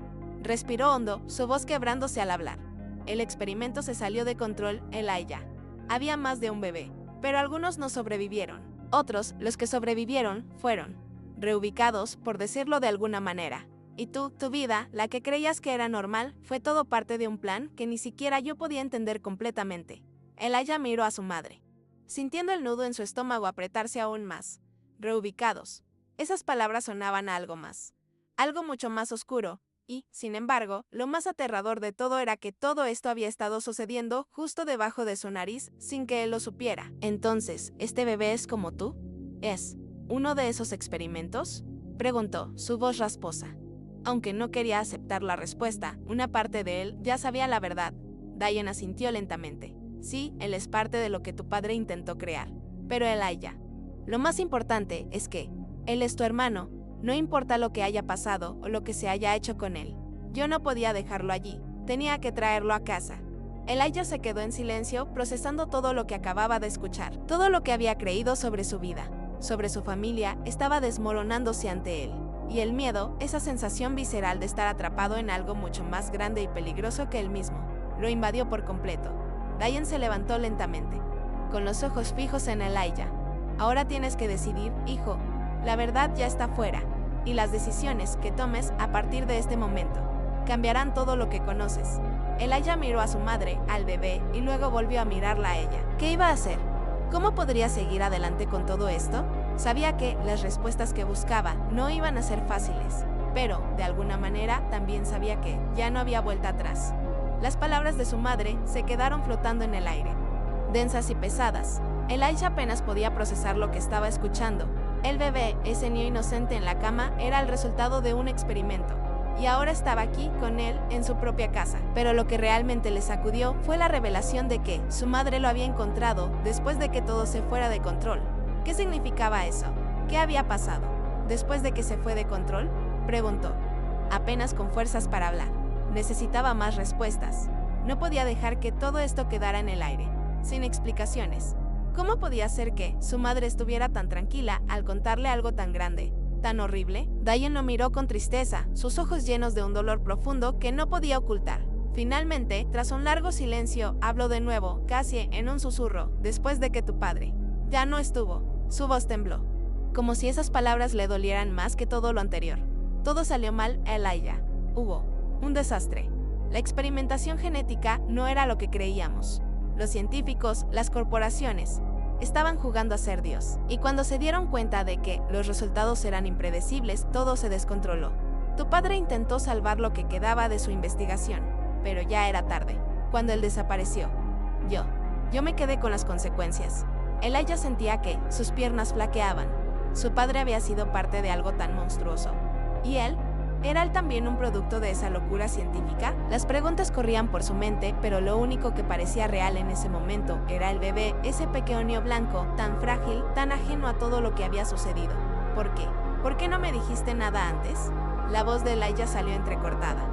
Speaker 2: Respiró hondo, su voz quebrándose al hablar. El experimento se salió de control, Elijah. Había más de un bebé, pero algunos no sobrevivieron. Otros, los que sobrevivieron, fueron reubicados, por decirlo de alguna manera. Y tu vida, la que creías que era normal, fue todo parte de un plan que ni siquiera yo podía entender completamente. Elijah miró a su madre, sintiendo el nudo en su estómago apretarse aún más. Reubicados. Esas palabras sonaban a algo más. Algo mucho más oscuro. Y, sin embargo, lo más aterrador de todo era que todo esto había estado sucediendo justo debajo de su nariz sin que él lo supiera. Entonces, ¿este bebé es como tú? ¿Es uno de esos experimentos?, preguntó, su voz rasposa. Aunque no quería aceptar la respuesta, una parte de él ya sabía la verdad. Diane asintió lentamente. Sí, él es parte de lo que tu padre intentó crear. Pero Elijah, lo más importante es que él es tu hermano. No importa lo que haya pasado o lo que se haya hecho con él. Yo no podía dejarlo allí. Tenía que traerlo a casa. Elijah se quedó en silencio, procesando todo lo que acababa de escuchar. Todo lo que había creído sobre su vida, sobre su familia, estaba desmoronándose ante él. Y el miedo, esa sensación visceral de estar atrapado en algo mucho más grande y peligroso que él mismo, lo invadió por completo. Diane se levantó lentamente, con los ojos fijos en Elijah. Ahora tienes que decidir, hijo. La verdad ya está fuera, y las decisiones que tomes a partir de este momento cambiarán todo lo que conoces. Elijah miró a su madre, al bebé, y luego volvió a mirarla a ella. ¿Qué iba a hacer? ¿Cómo podría seguir adelante con todo esto? Sabía que las respuestas que buscaba no iban a ser fáciles, pero, de alguna manera, también sabía que ya no había vuelta atrás. Las palabras de su madre se quedaron flotando en el aire, densas y pesadas. Elijah apenas podía procesar lo que estaba escuchando. El bebé, ese niño inocente en la cama, era el resultado de un experimento, y ahora estaba aquí con él en su propia casa. Pero lo que realmente le sacudió fue la revelación de que su madre lo había encontrado después de que todo se fuera de control. ¿Qué significaba eso? ¿Qué había pasado? ¿Después de que se fue de control?, preguntó, apenas con fuerzas para hablar. Necesitaba más respuestas. No podía dejar que todo esto quedara en el aire, sin explicaciones. ¿Cómo podía ser que su madre estuviera tan tranquila al contarle algo tan grande, tan horrible? Diane lo miró con tristeza, sus ojos llenos de un dolor profundo que no podía ocultar. Finalmente, tras un largo silencio, habló de nuevo, casi en un susurro, después de que tu padre ya no estuvo. Su voz tembló, como si esas palabras le dolieran más que todo lo anterior. Todo salió mal, Elijah. Hubo un desastre. La experimentación genética no era lo que creíamos. Los científicos, las corporaciones, estaban jugando a ser Dios. Y cuando se dieron cuenta de que los resultados eran impredecibles, todo se descontroló. Tu padre intentó salvar lo que quedaba de su investigación, pero ya era tarde. Cuando él desapareció, yo me quedé con las consecuencias. Elijah sentía que sus piernas flaqueaban. Su padre había sido parte de algo tan monstruoso. ¿Y él? ¿Era él también un producto de esa locura científica? Las preguntas corrían por su mente, pero lo único que parecía real en ese momento era el bebé, ese pequeño blanco, tan frágil, tan ajeno a todo lo que había sucedido. ¿Por qué? ¿Por qué no me dijiste nada antes? La voz de Elijah salió entrecortada.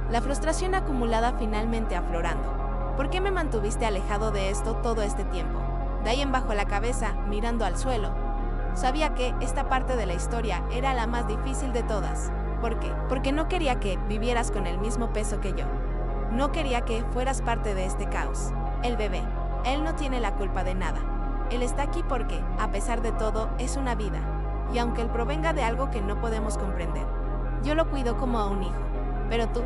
Speaker 2: La frustración acumulada finalmente aflorando. ¿Por qué me mantuviste alejado de esto todo este tiempo? Diane bajó la cabeza, mirando al suelo. Sabía que esta parte de la historia era la más difícil de todas. ¿Por qué? Porque no quería que vivieras con el mismo peso que yo. No quería que fueras parte de este caos. El bebé, él no tiene la culpa de nada. Él está aquí porque, a pesar de todo, es una vida. Y aunque él provenga de algo que no podemos comprender, yo lo cuido como a un hijo. Pero tú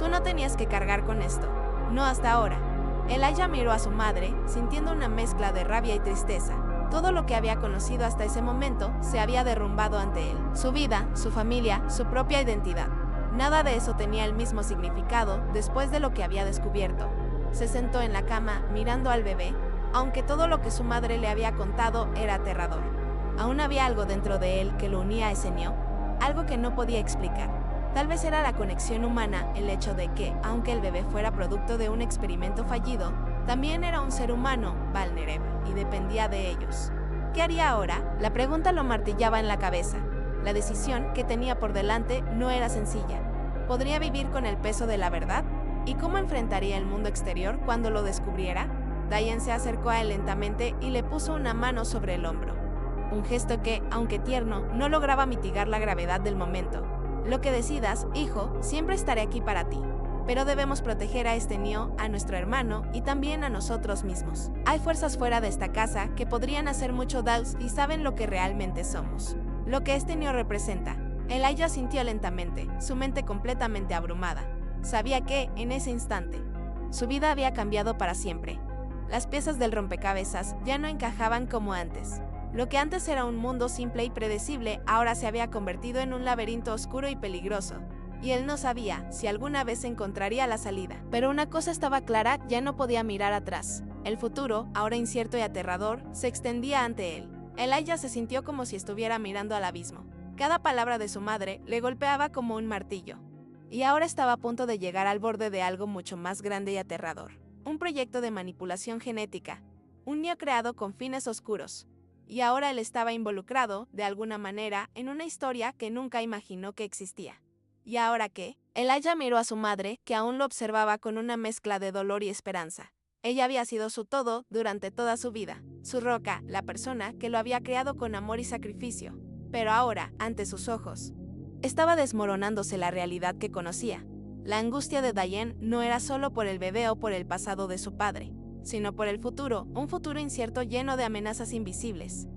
Speaker 2: no tenías que cargar con esto. No hasta ahora. Elijah miró a su madre, sintiendo una mezcla de rabia y tristeza. Todo lo que había conocido hasta ese momento se había derrumbado ante él. Su vida, su familia, su propia identidad. Nada de eso tenía el mismo significado después de lo que había descubierto. Se sentó en la cama, mirando al bebé, aunque todo lo que su madre le había contado era aterrador. Aún había algo dentro de él que lo unía a ese niño, algo que no podía explicar. Tal vez era la conexión humana, el hecho de que, aunque el bebé fuera producto de un experimento fallido, también era un ser humano, vulnerable, y dependía de ellos. ¿Qué haría ahora? La pregunta lo martillaba en la cabeza. La decisión que tenía por delante no era sencilla. ¿Podría vivir con el peso de la verdad? ¿Y cómo enfrentaría el mundo exterior cuando lo descubriera? Diane se acercó a él lentamente y le puso una mano sobre el hombro. Un gesto que, aunque tierno, no lograba mitigar la gravedad del momento. Lo que decidas, hijo, siempre estaré aquí para ti. Pero debemos proteger a este niño, a nuestro hermano y también a nosotros mismos. Hay fuerzas fuera de esta casa que podrían hacer mucho daño y saben lo que realmente somos. Lo que este niño representa. Elijah sintió lentamente, su mente completamente abrumada. Sabía que, en ese instante, su vida había cambiado para siempre. Las piezas del rompecabezas ya no encajaban como antes. Lo que antes era un mundo simple y predecible, ahora se había convertido en un laberinto oscuro y peligroso. Y él no sabía si alguna vez encontraría la salida. Pero una cosa estaba clara, ya no podía mirar atrás. El futuro, ahora incierto y aterrador, se extendía ante él. Elijah se sintió como si estuviera mirando al abismo. Cada palabra de su madre le golpeaba como un martillo. Y ahora estaba a punto de llegar al borde de algo mucho más grande y aterrador. Un proyecto de manipulación genética. Un niño creado con fines oscuros. Y ahora él estaba involucrado, de alguna manera, en una historia que nunca imaginó que existía. ¿Y ahora qué? Elijah miró a su madre, que aún lo observaba con una mezcla de dolor y esperanza. Ella había sido su todo durante toda su vida, su roca, la persona que lo había creado con amor y sacrificio. Pero ahora, ante sus ojos, estaba desmoronándose la realidad que conocía. La angustia de Diane no era solo por el bebé o por el pasado de su padre, sino por el futuro, un futuro incierto lleno de amenazas invisibles.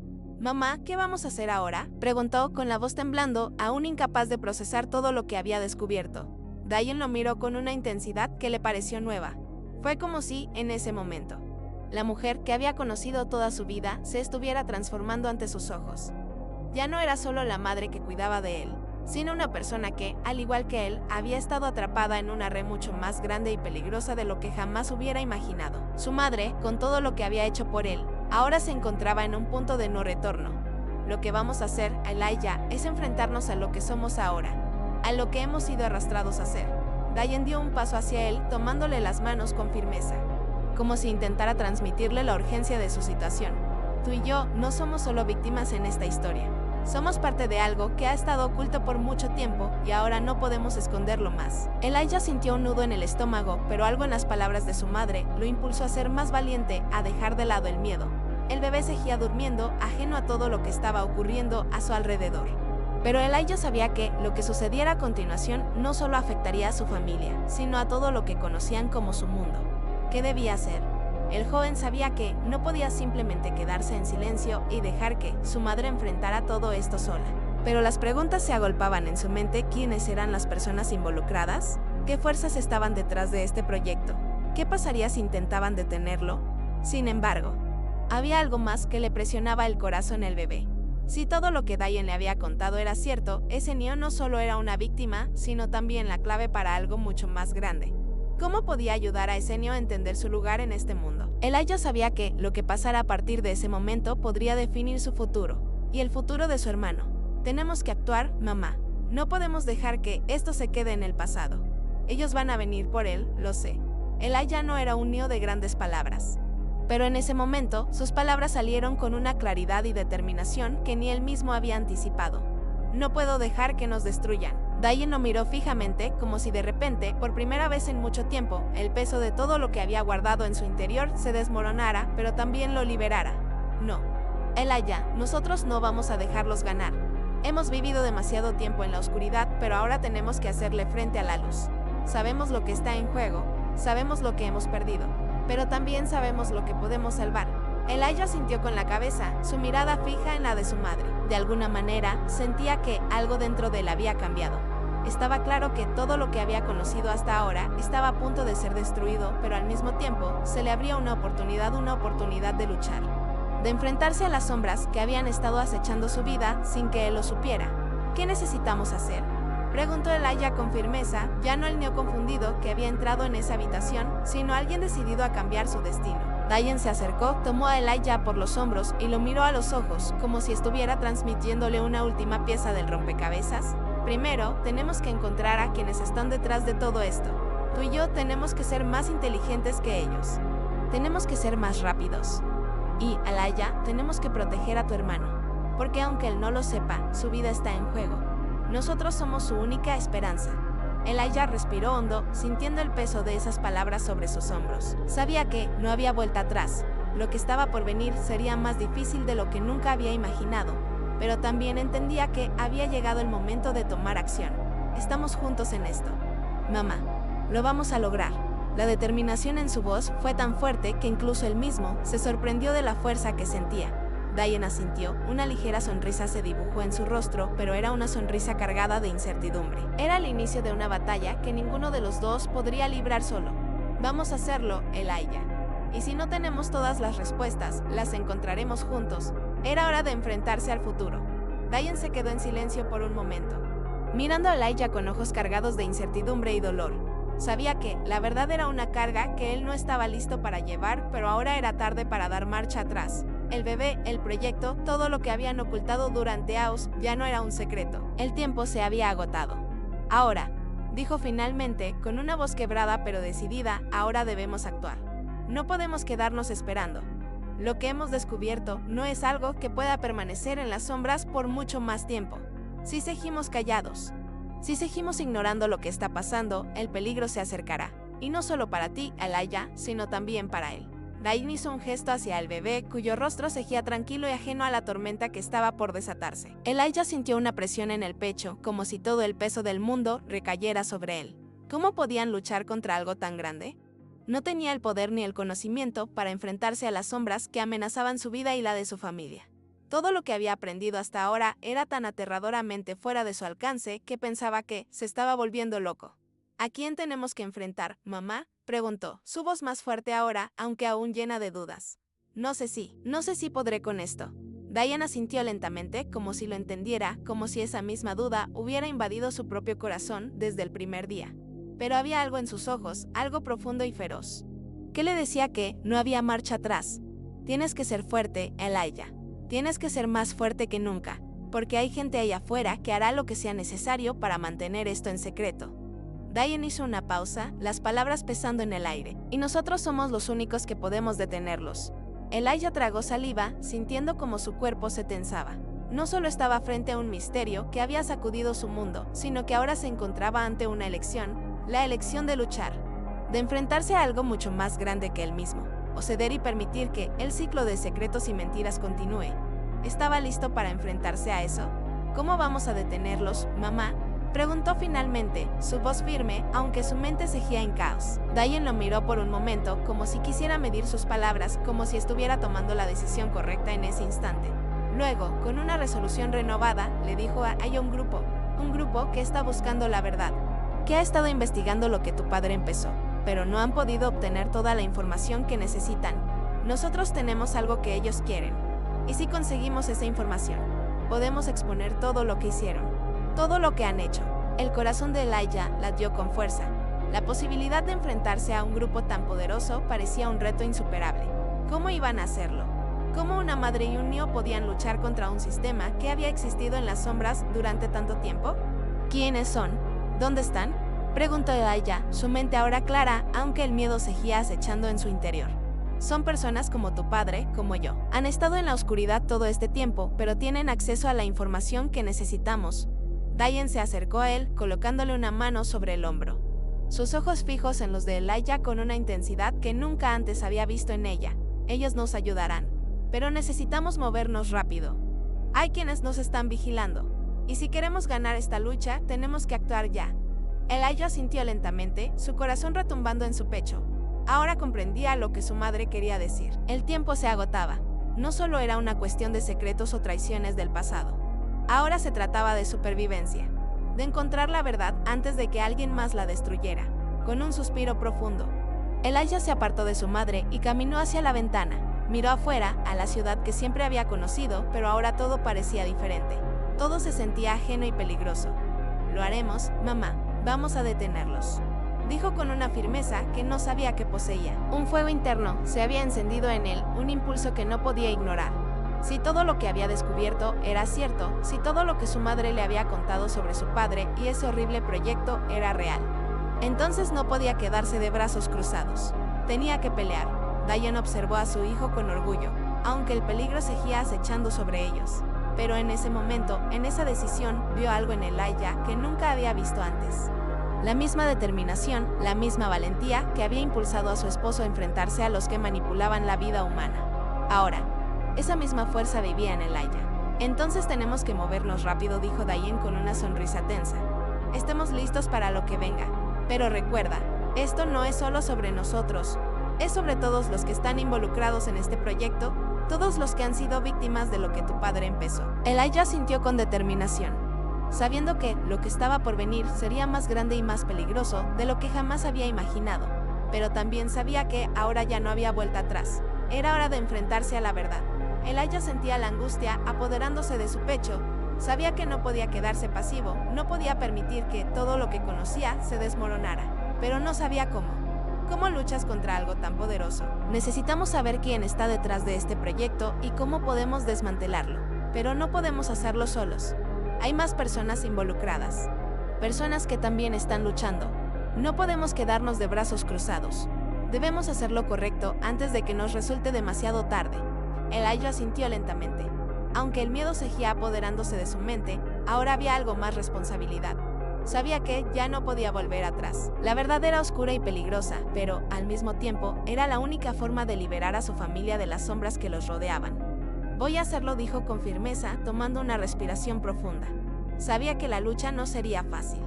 Speaker 2: «Mamá, ¿qué vamos a hacer ahora?», preguntó con la voz temblando, aún incapaz de procesar todo lo que había descubierto. Diane lo miró con una intensidad que le pareció nueva. Fue como si, en ese momento, la mujer que había conocido toda su vida se estuviera transformando ante sus ojos. Ya no era solo la madre que cuidaba de él, sino una persona que, al igual que él, había estado atrapada en una red mucho más grande y peligrosa de lo que jamás hubiera imaginado. Su madre, con todo lo que había hecho por él, ahora se encontraba en un punto de no retorno. Lo que vamos a hacer, Elijah, es enfrentarnos a lo que somos ahora, a lo que hemos sido arrastrados a ser. Diane dio un paso hacia él, tomándole las manos con firmeza, como si intentara transmitirle la urgencia de su situación. Tú y yo no somos solo víctimas en esta historia. Somos parte de algo que ha estado oculto por mucho tiempo y ahora no podemos esconderlo más. Elijah sintió un nudo en el estómago, pero algo en las palabras de su madre lo impulsó a ser más valiente, a dejar de lado el miedo. El bebé seguía durmiendo, ajeno a todo lo que estaba ocurriendo a su alrededor. Pero Elijah sabía que lo que sucediera a continuación no solo afectaría a su familia, sino a todo lo que conocían como su mundo. ¿Qué debía hacer? El joven sabía que no podía simplemente quedarse en silencio y dejar que su madre enfrentara todo esto sola. Pero las preguntas se agolpaban en su mente. ¿Quiénes eran las personas involucradas? ¿Qué fuerzas estaban detrás de este proyecto? ¿Qué pasaría si intentaban detenerlo? Sin embargo, había algo más que le presionaba el corazón al bebé. Si todo lo que Diane le había contado era cierto, ese niño no solo era una víctima, sino también la clave para algo mucho más grande. ¿Cómo podía ayudar a ese niño a entender su lugar en este mundo? Elijah sabía que lo que pasara a partir de ese momento podría definir su futuro, y el futuro de su hermano. Tenemos que actuar, mamá. No podemos dejar que esto se quede en el pasado. Ellos van a venir por él, lo sé. Elijah no era un niño de grandes palabras. Pero en ese momento, sus palabras salieron con una claridad y determinación que ni él mismo había anticipado. No puedo dejar que nos destruyan. Diane lo miró fijamente, como si de repente, por primera vez en mucho tiempo, el peso de todo lo que había guardado en su interior se desmoronara, pero también lo liberara. No. Elijah, nosotros no vamos a dejarlos ganar. Hemos vivido demasiado tiempo en la oscuridad, pero ahora tenemos que hacerle frente a la luz. Sabemos lo que está en juego, sabemos lo que hemos perdido, pero también sabemos lo que podemos salvar. Elijah sintió con la cabeza, su mirada fija en la de su madre. De alguna manera, sentía que algo dentro de él había cambiado. Estaba claro que todo lo que había conocido hasta ahora estaba a punto de ser destruido, pero al mismo tiempo se le abría una oportunidad de luchar, de enfrentarse a las sombras que habían estado acechando su vida sin que él lo supiera. ¿Qué necesitamos hacer?, preguntó Elijah con firmeza, ya no el niño confundido que había entrado en esa habitación, sino alguien decidido a cambiar su destino. Diane se acercó, tomó a Elijah por los hombros y lo miró a los ojos, como si estuviera transmitiéndole una última pieza del rompecabezas. Primero, tenemos que encontrar a quienes están detrás de todo esto. Tú y yo tenemos que ser más inteligentes que ellos. Tenemos que ser más rápidos. Y, Elijah, tenemos que proteger a tu hermano. Porque aunque él no lo sepa, su vida está en juego. Nosotros somos su única esperanza. Elijah respiró hondo, sintiendo el peso de esas palabras sobre sus hombros. Sabía que no había vuelta atrás. Lo que estaba por venir sería más difícil de lo que nunca había imaginado, pero también entendía que había llegado el momento de tomar acción. Estamos juntos en esto. Mamá, lo vamos a lograr. La determinación en su voz fue tan fuerte que incluso él mismo se sorprendió de la fuerza que sentía. Diane asintió, una ligera sonrisa se dibujó en su rostro, pero era una sonrisa cargada de incertidumbre. Era el inicio de una batalla que ninguno de los dos podría librar solo. Vamos a hacerlo, Elijah. Y si no tenemos todas las respuestas, las encontraremos juntos. Era hora de enfrentarse al futuro. Diane se quedó en silencio por un momento, mirando a Elijah con ojos cargados de incertidumbre y dolor. Sabía que la verdad era una carga que él no estaba listo para llevar, pero ahora era tarde para dar marcha atrás. El bebé, el proyecto, todo lo que habían ocultado durante años ya no era un secreto. El tiempo se había agotado. Ahora, dijo finalmente, con una voz quebrada pero decidida, ahora debemos actuar. No podemos quedarnos esperando. Lo que hemos descubierto no es algo que pueda permanecer en las sombras por mucho más tiempo. Si seguimos callados, si seguimos ignorando lo que está pasando, el peligro se acercará. Y no solo para ti, Elijah, sino también para él. Diane hizo un gesto hacia el bebé, cuyo rostro seguía tranquilo y ajeno a la tormenta que estaba por desatarse. Elijah sintió una presión en el pecho, como si todo el peso del mundo recayera sobre él. ¿Cómo podían luchar contra algo tan grande? No tenía el poder ni el conocimiento para enfrentarse a las sombras que amenazaban su vida y la de su familia. Todo lo que había aprendido hasta ahora era tan aterradoramente fuera de su alcance que pensaba que se estaba volviendo loco. ¿A quién tenemos que enfrentar, mamá?, preguntó, su voz más fuerte ahora, aunque aún llena de dudas. No sé si podré con esto. Diane asintió lentamente, como si lo entendiera, como si esa misma duda hubiera invadido su propio corazón desde el primer día. Pero había algo en sus ojos, algo profundo y feroz. ¿Qué le decía que no había marcha atrás? Tienes que ser fuerte, Elijah. Tienes que ser más fuerte que nunca, porque hay gente allá afuera que hará lo que sea necesario para mantener esto en secreto. Diane hizo una pausa, las palabras pesando en el aire, y nosotros somos los únicos que podemos detenerlos. Elijah tragó saliva, sintiendo como su cuerpo se tensaba. No solo estaba frente a un misterio que había sacudido su mundo, sino que ahora se encontraba ante una elección, la elección de luchar, de enfrentarse a algo mucho más grande que él mismo, o ceder y permitir que el ciclo de secretos y mentiras continúe. ¿Estaba listo para enfrentarse a eso? ¿Cómo vamos a detenerlos, mamá?, preguntó finalmente, su voz firme, aunque su mente seguía en caos. Diane lo miró por un momento, como si quisiera medir sus palabras, como si estuviera tomando la decisión correcta en ese instante. Luego, con una resolución renovada, le dijo: hay un grupo que está buscando la verdad, que ha estado investigando lo que tu padre empezó, pero no han podido obtener toda la información que necesitan. Nosotros tenemos algo que ellos quieren, y si conseguimos esa información, podemos exponer todo lo que hicieron, todo lo que han hecho. El corazón de Elijah latió con fuerza. La posibilidad de enfrentarse a un grupo tan poderoso parecía un reto insuperable. ¿Cómo iban a hacerlo? ¿Cómo una madre y un niño podían luchar contra un sistema que había existido en las sombras durante tanto tiempo? ¿Quiénes son? ¿Dónde están?, preguntó Elijah, su mente ahora clara, aunque el miedo seguía acechando en su interior. Son personas como tu padre, como yo. Han estado en la oscuridad todo este tiempo, pero tienen acceso a la información que necesitamos. Diane se acercó a él, colocándole una mano sobre el hombro. Sus ojos fijos en los de Elijah con una intensidad que nunca antes había visto en ella. Ellos nos ayudarán. Pero necesitamos movernos rápido. Hay quienes nos están vigilando. Y si queremos ganar esta lucha, tenemos que actuar ya. Elijah sintió lentamente, su corazón retumbando en su pecho. Ahora comprendía lo que su madre quería decir. El tiempo se agotaba. No solo era una cuestión de secretos o traiciones del pasado. Ahora se trataba de supervivencia, de encontrar la verdad antes de que alguien más la destruyera. Con un suspiro profundo, Elijah se apartó de su madre y caminó hacia la ventana. Miró afuera, a la ciudad que siempre había conocido, pero ahora todo parecía diferente. Todo se sentía ajeno y peligroso. «Lo haremos, mamá. Vamos a detenerlos», dijo con una firmeza que no sabía que poseía. Un fuego interno se había encendido en él, un impulso que no podía ignorar. Si todo lo que había descubierto era cierto, si todo lo que su madre le había contado sobre su padre y ese horrible proyecto era real, entonces no podía quedarse de brazos cruzados. Tenía que pelear. Diane observó a su hijo con orgullo, aunque el peligro seguía acechando sobre ellos. Pero en ese momento, en esa decisión, vio algo en Elijah que nunca había visto antes. La misma determinación, la misma valentía que había impulsado a su esposo a enfrentarse a los que manipulaban la vida humana. Ahora, esa misma fuerza vivía en Elijah. «Entonces tenemos que movernos rápido», dijo Diane con una sonrisa tensa. «Estemos listos para lo que venga. Pero recuerda, esto no es solo sobre nosotros. Es sobre todos los que están involucrados en este proyecto, todos los que han sido víctimas de lo que tu padre empezó». Elijah sintió con determinación, sabiendo que lo que estaba por venir sería más grande y más peligroso de lo que jamás había imaginado. Pero también sabía que ahora ya no había vuelta atrás. Era hora de enfrentarse a la verdad. Elijah sentía la angustia apoderándose de su pecho. Sabía que no podía quedarse pasivo, no podía permitir que todo lo que conocía se desmoronara, pero no sabía cómo. ¿Cómo luchas contra algo tan poderoso? Necesitamos saber quién está detrás de este proyecto y cómo podemos desmantelarlo, pero no podemos hacerlo solos. Hay más personas involucradas, personas que también están luchando. No podemos quedarnos de brazos cruzados. Debemos hacer lo correcto antes de que nos resulte demasiado tarde. Elijah asintió lentamente. Aunque el miedo seguía apoderándose de su mente, ahora había algo más: responsabilidad. Sabía que ya no podía volver atrás. La verdad era oscura y peligrosa, pero, al mismo tiempo, era la única forma de liberar a su familia de las sombras que los rodeaban. «Voy a hacerlo», dijo con firmeza, tomando una respiración profunda. Sabía que la lucha no sería fácil,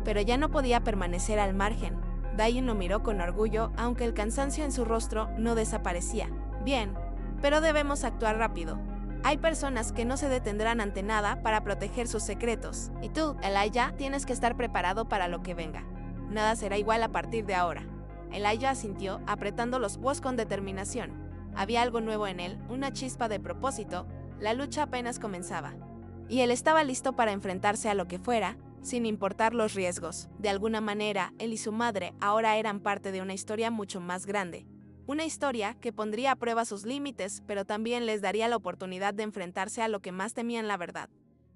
Speaker 2: pero ya no podía permanecer al margen. Diane lo miró con orgullo, aunque el cansancio en su rostro no desaparecía. «Bien, pero debemos actuar rápido. Hay personas que no se detendrán ante nada para proteger sus secretos. Y tú, Elijah, tienes que estar preparado para lo que venga. Nada será igual a partir de ahora». Elijah asintió, apretando los puños con determinación. Había algo nuevo en él, una chispa de propósito. La lucha apenas comenzaba. Y él estaba listo para enfrentarse a lo que fuera, sin importar los riesgos. De alguna manera, él y su madre ahora eran parte de una historia mucho más grande. Una historia que pondría a prueba sus límites, pero también les daría la oportunidad de enfrentarse a lo que más temían: la verdad.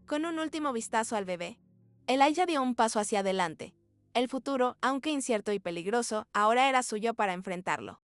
Speaker 2: Con un último vistazo al bebé, Elijah dio un paso hacia adelante. El futuro, aunque incierto y peligroso, ahora era suyo para enfrentarlo.